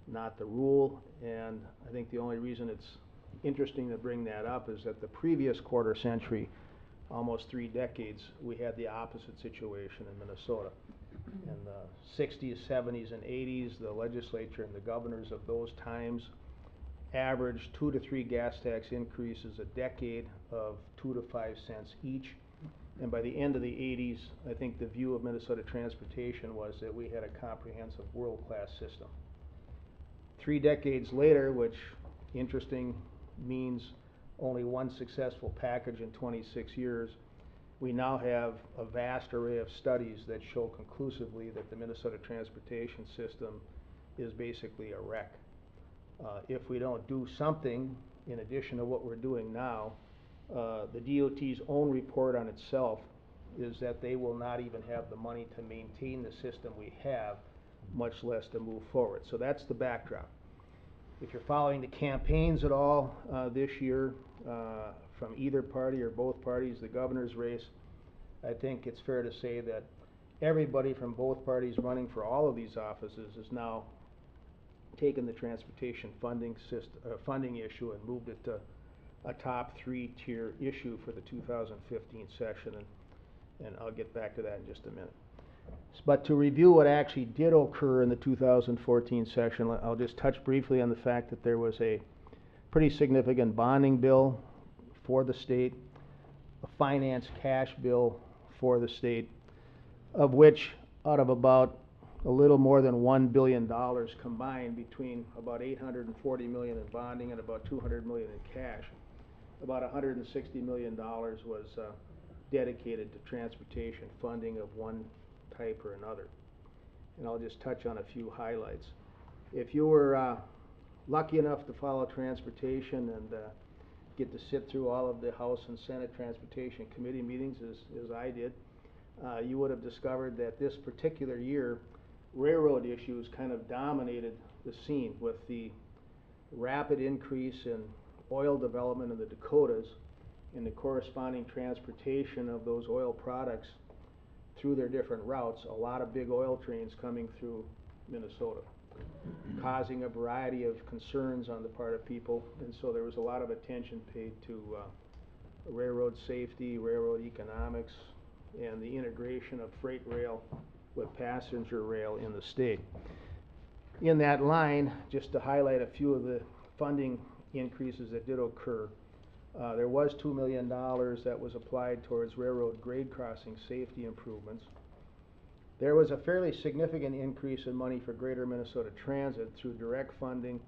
not the rule. And I think the only reason it's interesting to bring that up is that the previous quarter century, almost 3 decades, we had the opposite situation in Minnesota. In the 60s, 70s, and 80s, the legislature and the governors of those times averaged 2 to 3 gas tax increases a decade of 2 to 5 cents each. And by the end of the 80s, I think the view of Minnesota transportation was that we had a comprehensive world-class system. 3 decades later, which interesting means only one successful package in 26 years, we now have a vast array of studies that show conclusively that the Minnesota transportation system is basically a wreck. If we don't do something in addition to what we're doing now, the DOT's own report on itself is that they will not even have the money to maintain the system we have, much less to move forward. So that's the backdrop. If you're following the campaigns at all this year, from either party or both parties, the governor's race, I think it's fair to say that everybody from both parties running for all of these offices has now taken the transportation funding issue and moved it to a top 3-tier issue for the 2015 session, and I'll get back to that in just a minute. But to review what actually did occur in the 2014 session, I'll just touch briefly on the fact that there was a pretty significant bonding bill for the state, a finance cash bill for the state, of which out of about a little more than $1 billion combined between about $840 million in bonding and about $200 million in cash, about $160 million was dedicated to transportation funding of one type or another. And I'll just touch on a few highlights. If you were lucky enough to follow transportation and get to sit through all of the House and Senate Transportation Committee meetings as I did, you would have discovered that this particular year, railroad issues kind of dominated the scene with the rapid increase in oil development in the Dakotas and the corresponding transportation of those oil products through their different routes, a lot of big oil trains coming through Minnesota, causing a variety of concerns on the part of people, and so there was a lot of attention paid to railroad safety, railroad economics, and the integration of freight rail with passenger rail in the state. In that line, just to highlight a few of the funding increases that did occur, there was $2 million that was applied towards railroad grade crossing safety improvements. There was a fairly significant increase in money for Greater Minnesota Transit through direct funding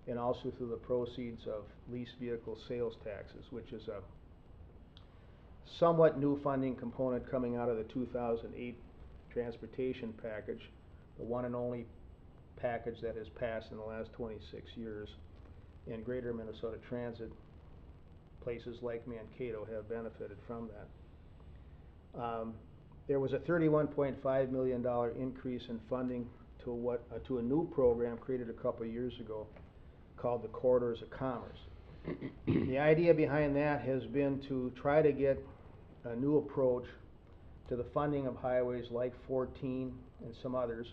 and also through the proceeds of leased vehicle sales taxes, which is a somewhat new funding component coming out of the 2008 transportation package, the one and only package that has passed in the last 26 years. And Greater Minnesota Transit, places like Mankato, have benefited from that. There was a $31.5 million increase in funding to a new program created a couple of years ago called the Corridors of Commerce. The idea behind that has been to try to get a new approach to the funding of highways like 14 and some others,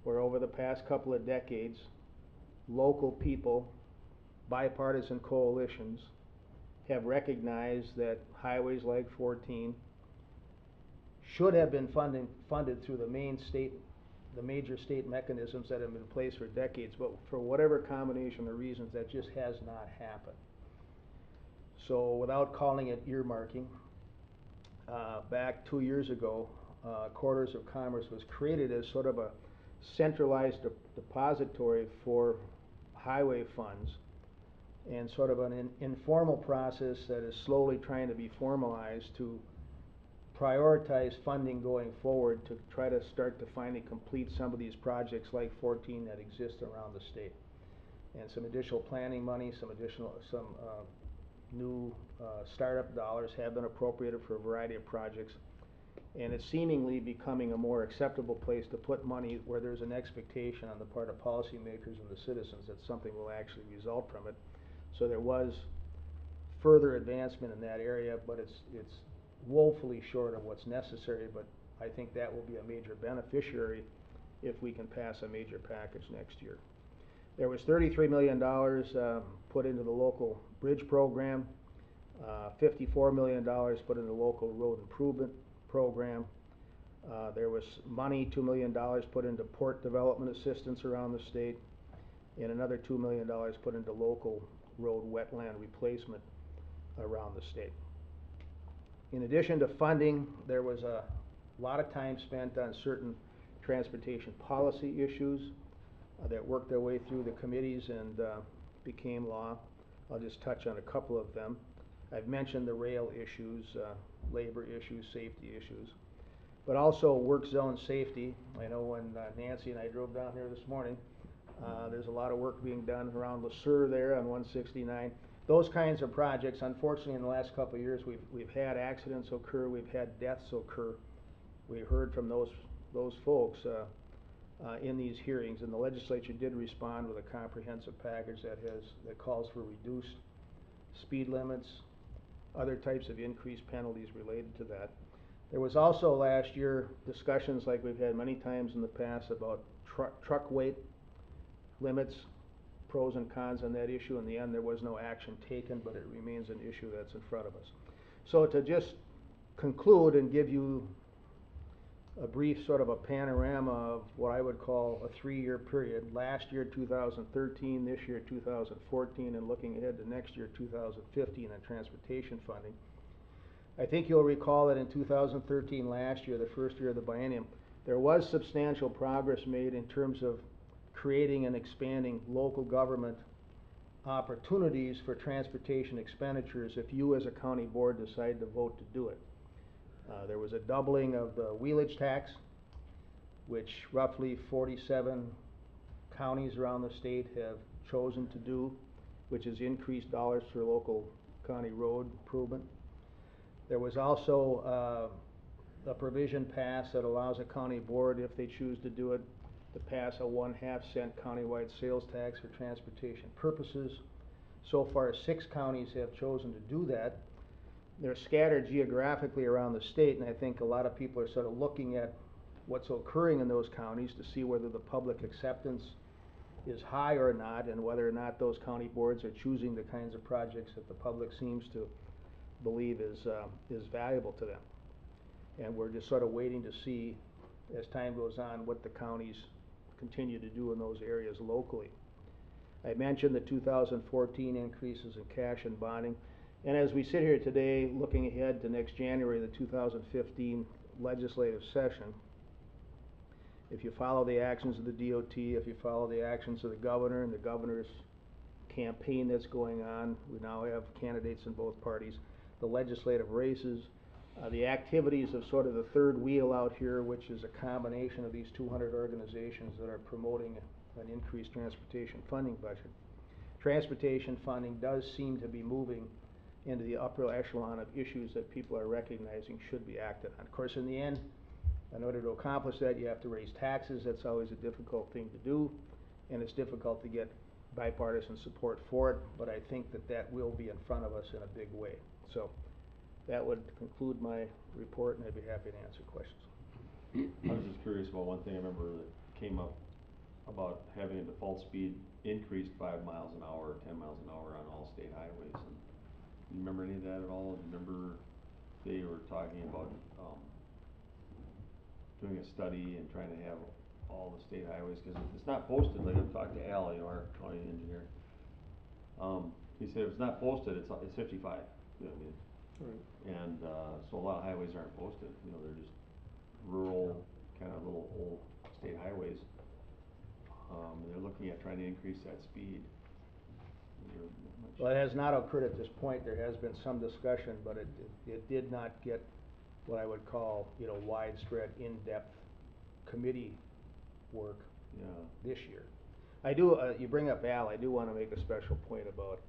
where over the past couple of decades, local people, bipartisan coalitions, have recognized that highways like 14 should have been funded through the major state mechanisms that have been in place for decades, but for whatever combination of reasons, that just has not happened. So without calling it earmarking, back 2 years ago, Corridors of Commerce was created as sort of a centralized depository for highway funds, and sort of an informal process that is slowly trying to be formalized to prioritize funding going forward to try to start to finally complete some of these projects like 14 that exist around the state. And some additional planning money, some new startup dollars have been appropriated for a variety of projects. And it's seemingly becoming a more acceptable place to put money where there's an expectation on the part of policymakers and the citizens that something will actually result from it. So there was further advancement in that area, but it's woefully short of what's necessary, but I think that will be a major beneficiary if we can pass a major package next year. There was $33 million put into the local bridge program, $54 million put into the local road improvement program. There was money, $2 million put into port development assistance around the state, and another $2 million put into local road wetland replacement around the state. In addition to funding, there was a lot of time spent on certain transportation policy issues that worked their way through the committees and became law. I'll just touch on a couple of them. I've mentioned the rail issues, labor issues, safety issues, but also work zone safety. I know when Nancy and I drove down here this morning, there's a lot of work being done around Le Sueur there on 169. Those kinds of projects, unfortunately, in the last couple of years, we've had accidents occur, we've had deaths occur. We heard from those folks in these hearings, and the legislature did respond with a comprehensive package that calls for reduced speed limits, other types of increased penalties related to that. There was also last year discussions like we've had many times in the past about truck weight limits, pros and cons on that issue. In the end, there was no action taken, but it remains an issue that's in front of us. So to just conclude and give you a brief sort of a panorama of what I would call a 3-year period, last year 2013, this year 2014, and looking ahead to next year 2015 on transportation funding. I think you'll recall that in 2013, last year, the first year of the biennium, there was substantial progress made in terms of creating and expanding local government opportunities for transportation expenditures if you as a county board decide to vote to do it. There was a doubling of the wheelage tax, which roughly 47 counties around the state have chosen to do, which is increase dollars for local county road improvement. There was also a provision passed that allows a county board, if they choose to do it, to pass a 1/2 cent countywide sales tax for transportation purposes. So far, 6 counties have chosen to do that. They're scattered geographically around the state, and I think a lot of people are sort of looking at what's occurring in those counties to see whether the public acceptance is high or not, and whether or not those county boards are choosing the kinds of projects that the public seems to believe is valuable to them. And we're just sort of waiting to see, as time goes on, what the counties continue to do in those areas locally. I mentioned the 2014 increases in cash and bonding, and as we sit here today, looking ahead to next January, the 2015 legislative session, if you follow the actions of the DOT, if you follow the actions of the governor and the governor's campaign that's going on, we now have candidates in both parties, the legislative races, the activities of sort of the third wheel out here, which is a combination of these 200 organizations that are promoting an increased transportation funding budget. Transportation funding does seem to be moving into the upper echelon of issues that people are recognizing should be acted on. Of course, in the end, in order to accomplish that, you have to raise taxes. That's always a difficult thing to do, and it's difficult to get bipartisan support for it, but I think that that will be in front of us in a big way. So that would conclude my report, and I'd be happy to answer questions. I was just curious about one thing I remember that came up about having a default speed increased 5 miles an hour, 10 miles an hour on all state highways. And do you remember any of that at all? Do you remember they were talking about doing a study and trying to have all the state highways, because it's not posted. Like I've talked to Al, you know, our county engineer. He said if it's not posted, it's 55. You know what I mean? Right. And so a lot of highways aren't posted. You know, they're just rural, kind of little old state highways. And they're looking at trying to increase that speed. Well, it has not occurred at this point. There has been some discussion, but it did not get what I would call, you know, widespread, in-depth committee work this year. I do, you bring up Al, I do want to make a special point about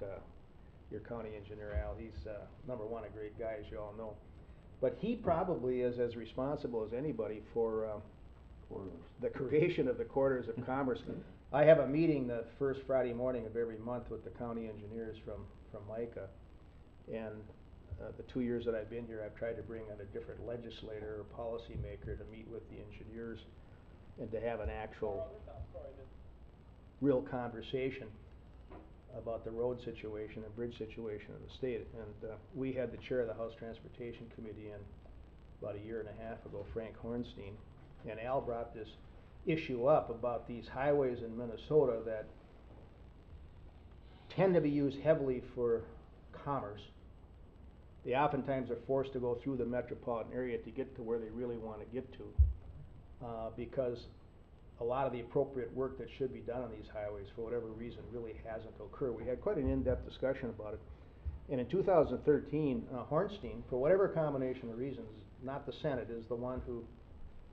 your county engineer, Al. He's, number one, a great guy, as you all know. But he probably is as responsible as anybody for the creation of the corridors of commerce. I have a meeting the first Friday morning of every month with the county engineers from MICA. And the 2 years that I've been here, I've tried to bring in a different legislator or policymaker to meet with the engineers and to have an actual real conversation about the road situation and bridge situation in the state. And we had the chair of the House Transportation Committee in about 1.5 years ago, Frank Hornstein, and Al brought this issue up about these highways in Minnesota that tend to be used heavily for commerce. They oftentimes are forced to go through the metropolitan area to get to where they really want to get to, because a lot of the appropriate work that should be done on these highways, for whatever reason, really hasn't occurred. We had quite an in-depth discussion about it. And in 2013, Hornstein, for whatever combination of reasons, not the Senate, is the one who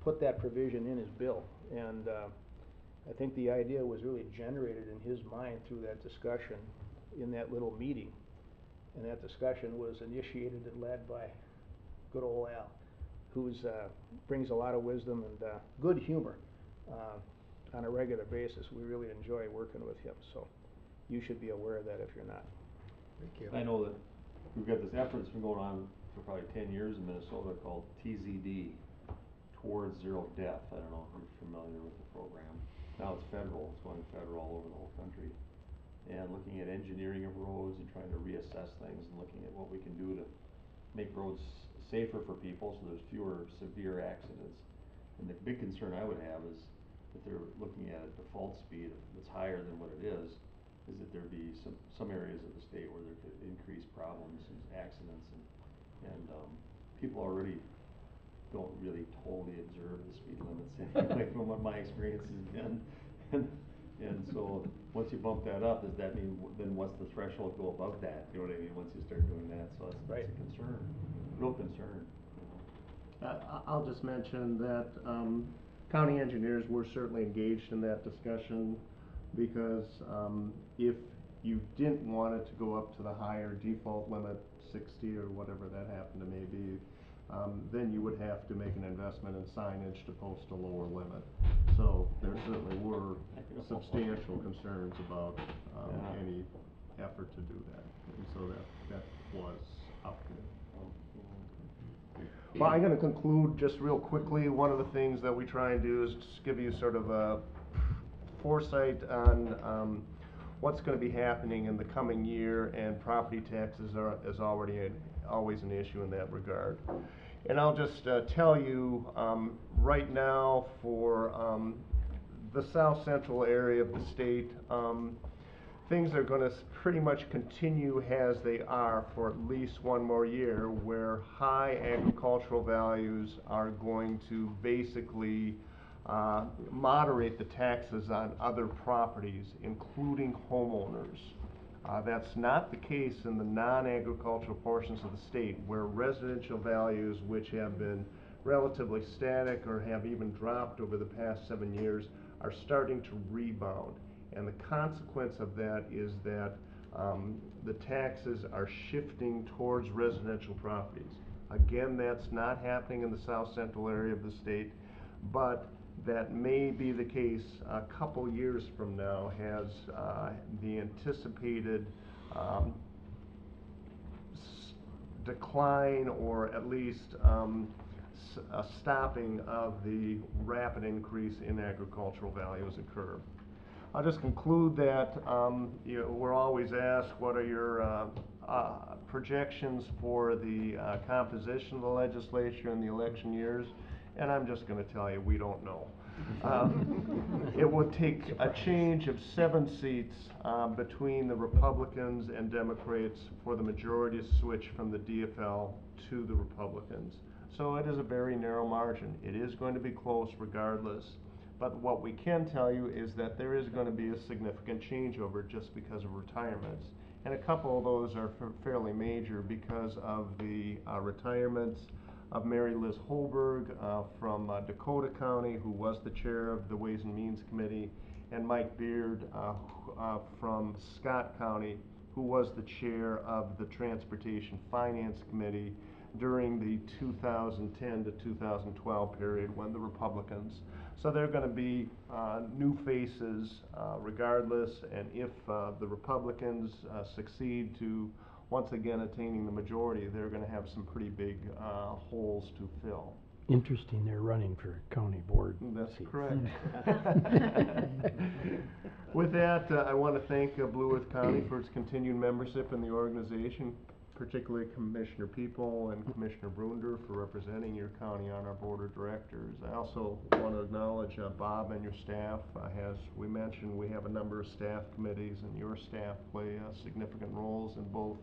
put that provision in his bill. And I think the idea was really generated in his mind through that discussion in that little meeting. And that discussion was initiated and led by good old Al, who brings a lot of wisdom and good humor on a regular basis. We really enjoy working with him, so you should be aware of that if you're not. Thank you. I know that we've got this effort that's been going on for probably 10 years in Minnesota called TZD, Towards Zero Death. I don't know if you're familiar with the program. Now it's federal. It's going federal all over the whole country. And looking at engineering of roads and trying to reassess things and looking at what we can do to make roads safer for people so there's fewer severe accidents. And the big concern I would have is if they're looking at a default speed that's higher than what it is that there be some areas of the state where there could increase problems and accidents and people already don't really totally observe the speed limits anyway from what my experience has been. And so once you bump that up, does that mean then what's the threshold go above that? You know what I mean? Once you start doing that, so that's a concern, real concern. I'll just mention that county engineers were certainly engaged in that discussion, because, if you didn't want it to go up to the higher default limit, 60 or whatever that happened to may be, then you would have to make an investment in signage to post a lower limit. So there certainly were substantial concerns about, any effort to do that, and so that was out there. Well, I'm gonna conclude just real quickly. One of the things that we try and do is just give you sort of a foresight on, what's gonna be happening in the coming year, and property taxes is always an issue in that regard. And I'll just tell you, right now for the south central area of the state, things are going to pretty much continue as they are for at least one more year, where high agricultural values are going to basically moderate the taxes on other properties, including homeowners. That's not the case in the non-agricultural portions of the state, where residential values, which have been relatively static or have even dropped over the past 7 years, are starting to rebound. And the consequence of that is that the taxes are shifting towards residential properties. Again, that's not happening in the south central area of the state, but that may be the case a couple years from now, as the anticipated decline, or at least a stopping of the rapid increase in agricultural values occur. I'll just conclude that we're always asked, what are your projections for the composition of the legislature in the election years? And I'm just going to tell you, we don't know. It would take a change of 7 seats between the Republicans and Democrats for the majority to switch from the DFL to the Republicans. So it is a very narrow margin. It is going to be close regardless. But what we can tell you is that there is going to be a significant changeover just because of retirements. And a couple of those are fairly major because of the retirements of Mary Liz Holberg from Dakota County, who was the chair of the Ways and Means Committee, and Mike Beard from Scott County, who was the chair of the Transportation Finance Committee during the 2010 to 2012 period when the Republicans. So they're going to be new faces regardless, and if the Republicans succeed to once again attaining the majority, they're going to have some pretty big holes to fill. Interesting, they're running for county board. That's seats. correct. With that, I want to thank Blue Earth County for its continued membership in the organization, particularly Commissioner People and Commissioner Brunder for representing your county on our board of directors. I also want to acknowledge Bob and your staff. As we mentioned, we have a number of staff committees, and your staff play significant roles in both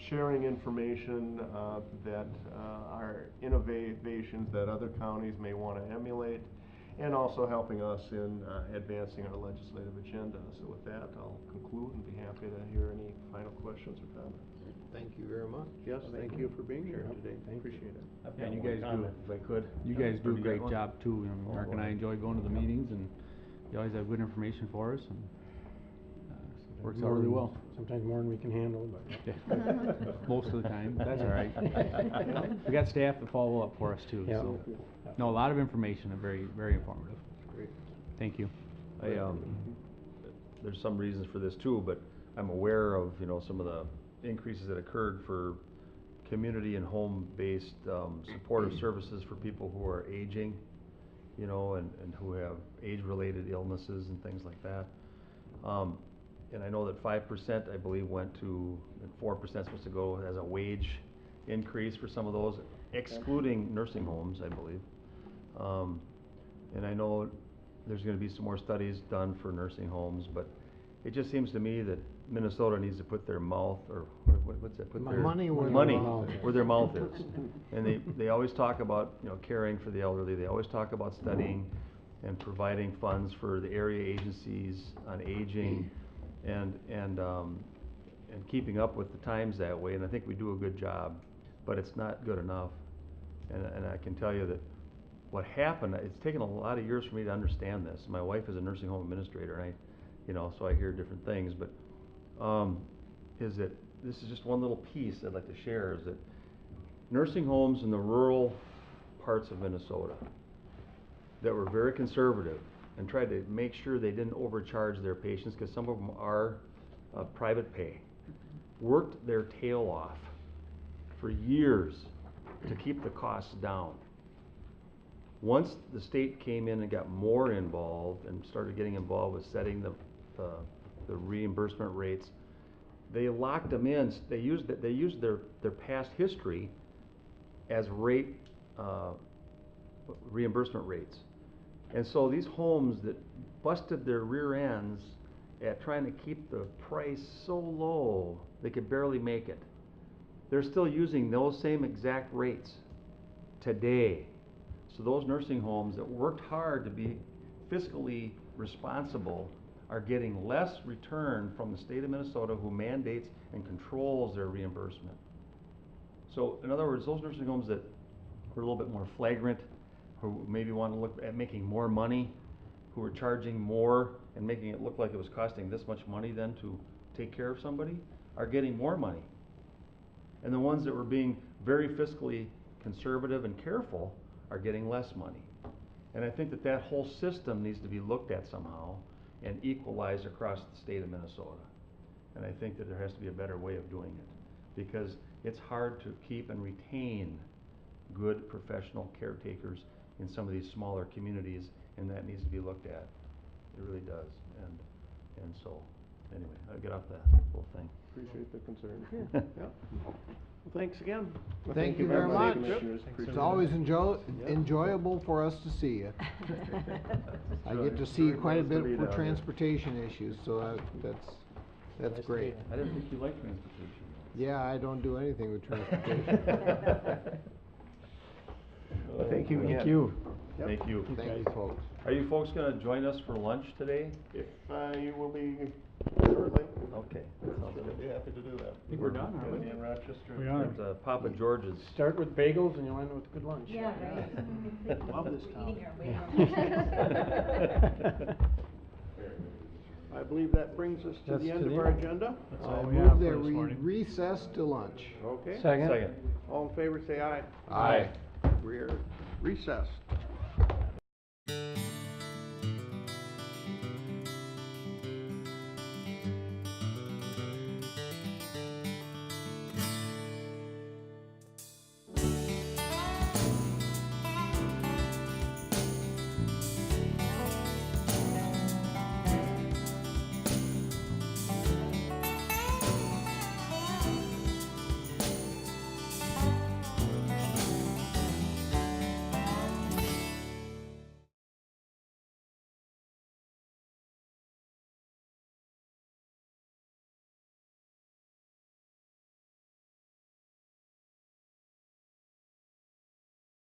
sharing information that are innovations that other counties may want to emulate, and also helping us in advancing our legislative agenda. So with that, I'll conclude and be happy to hear any final questions or comments. Thank you very much. Yes, thank you for being here today. Appreciate it. I've Yeah, got you one guys do, comment, if I could. you guys do a Or you got great one? job too. Oh, Mark and go I ahead. enjoy going to the meetings, and you always have good information for us, and works out More really than- well. Sometimes more than we can handle, but. Yeah. Most of the time, but that's all right. We got staff that follow up for us too, Yeah. so. No, a lot of information and very, very informative. Great. Thank you. There's some reasons for this too, but I'm aware of, some of the increases that occurred for community and home-based supportive services for people who are aging, and who have age-related illnesses and things like that. And I know that 5%, I believe, went to, and 4% supposed to go as a wage increase for some of those, excluding nursing homes, I believe. And I know there's gonna be some more studies done for nursing homes, but it just seems to me that Minnesota needs to put their mouth, or what's that? Put their Money where their money mouth is. where their mouth is. And they always talk about, caring for the elderly. They always talk about studying and providing funds for the area agencies on aging and keeping up with the times that way. And I think we do a good job, but it's not good enough. And I can tell you that what happened, it's taken a lot of years for me to understand this. My wife is a nursing home administrator, and you know, so I hear different things, but, is that, this is just one little piece I'd like to share, is that nursing homes in the rural parts of Minnesota that were very conservative and tried to make sure they didn't overcharge their patients, because some of them are private pay, worked their tail off for years to keep the costs down. Once the state came in and got more involved and started getting involved with setting the reimbursement rates, they locked them in. They used their past history as reimbursement rates. And so these homes that busted their rear ends at trying to keep the price so low they could barely make it, they're still using those same exact rates today. So those nursing homes that worked hard to be fiscally responsible are getting less return from the state of Minnesota, who mandates and controls their reimbursement. So in other words, those nursing homes that were a little bit more flagrant, who maybe want to look at making more money, who are charging more and making it look like it was costing this much money then to take care of somebody, are getting more money. And the ones that were being very fiscally conservative and careful are getting less money. And I think that that whole system needs to be looked at somehow and equalized across the state of Minnesota. And I think that there has to be a better way of doing it, because it's hard to keep and retain good professional caretakers in some of these smaller communities, and that needs to be looked at. It really does. And so, anyway, I'll get off that whole thing. Appreciate the concern. Yeah. Well, thanks again. Thank you very much. Commissioners. It's Appreciate always it. enjoyable for us to see you. I get to see you quite a bit for transportation issues, so that's great. I didn't think you liked transportation. Yeah, I don't do anything with transportation. Well, thank you again. Thank you. Yep. Thank you. Thank you, folks. Are you folks gonna join us for lunch today? If you will be shortly, Okay. I'd be happy to do that. I think we're done, aren't we? In Rochester. We are. At Papa George's. Start with bagels and you'll end with good lunch. Yeah, right. Love this town. I believe that brings us to That's the end to of the our end. agenda. all I we have move for that this we morning. recess to lunch. Okay. Second. All in favor, say aye. Aye. We're recessed.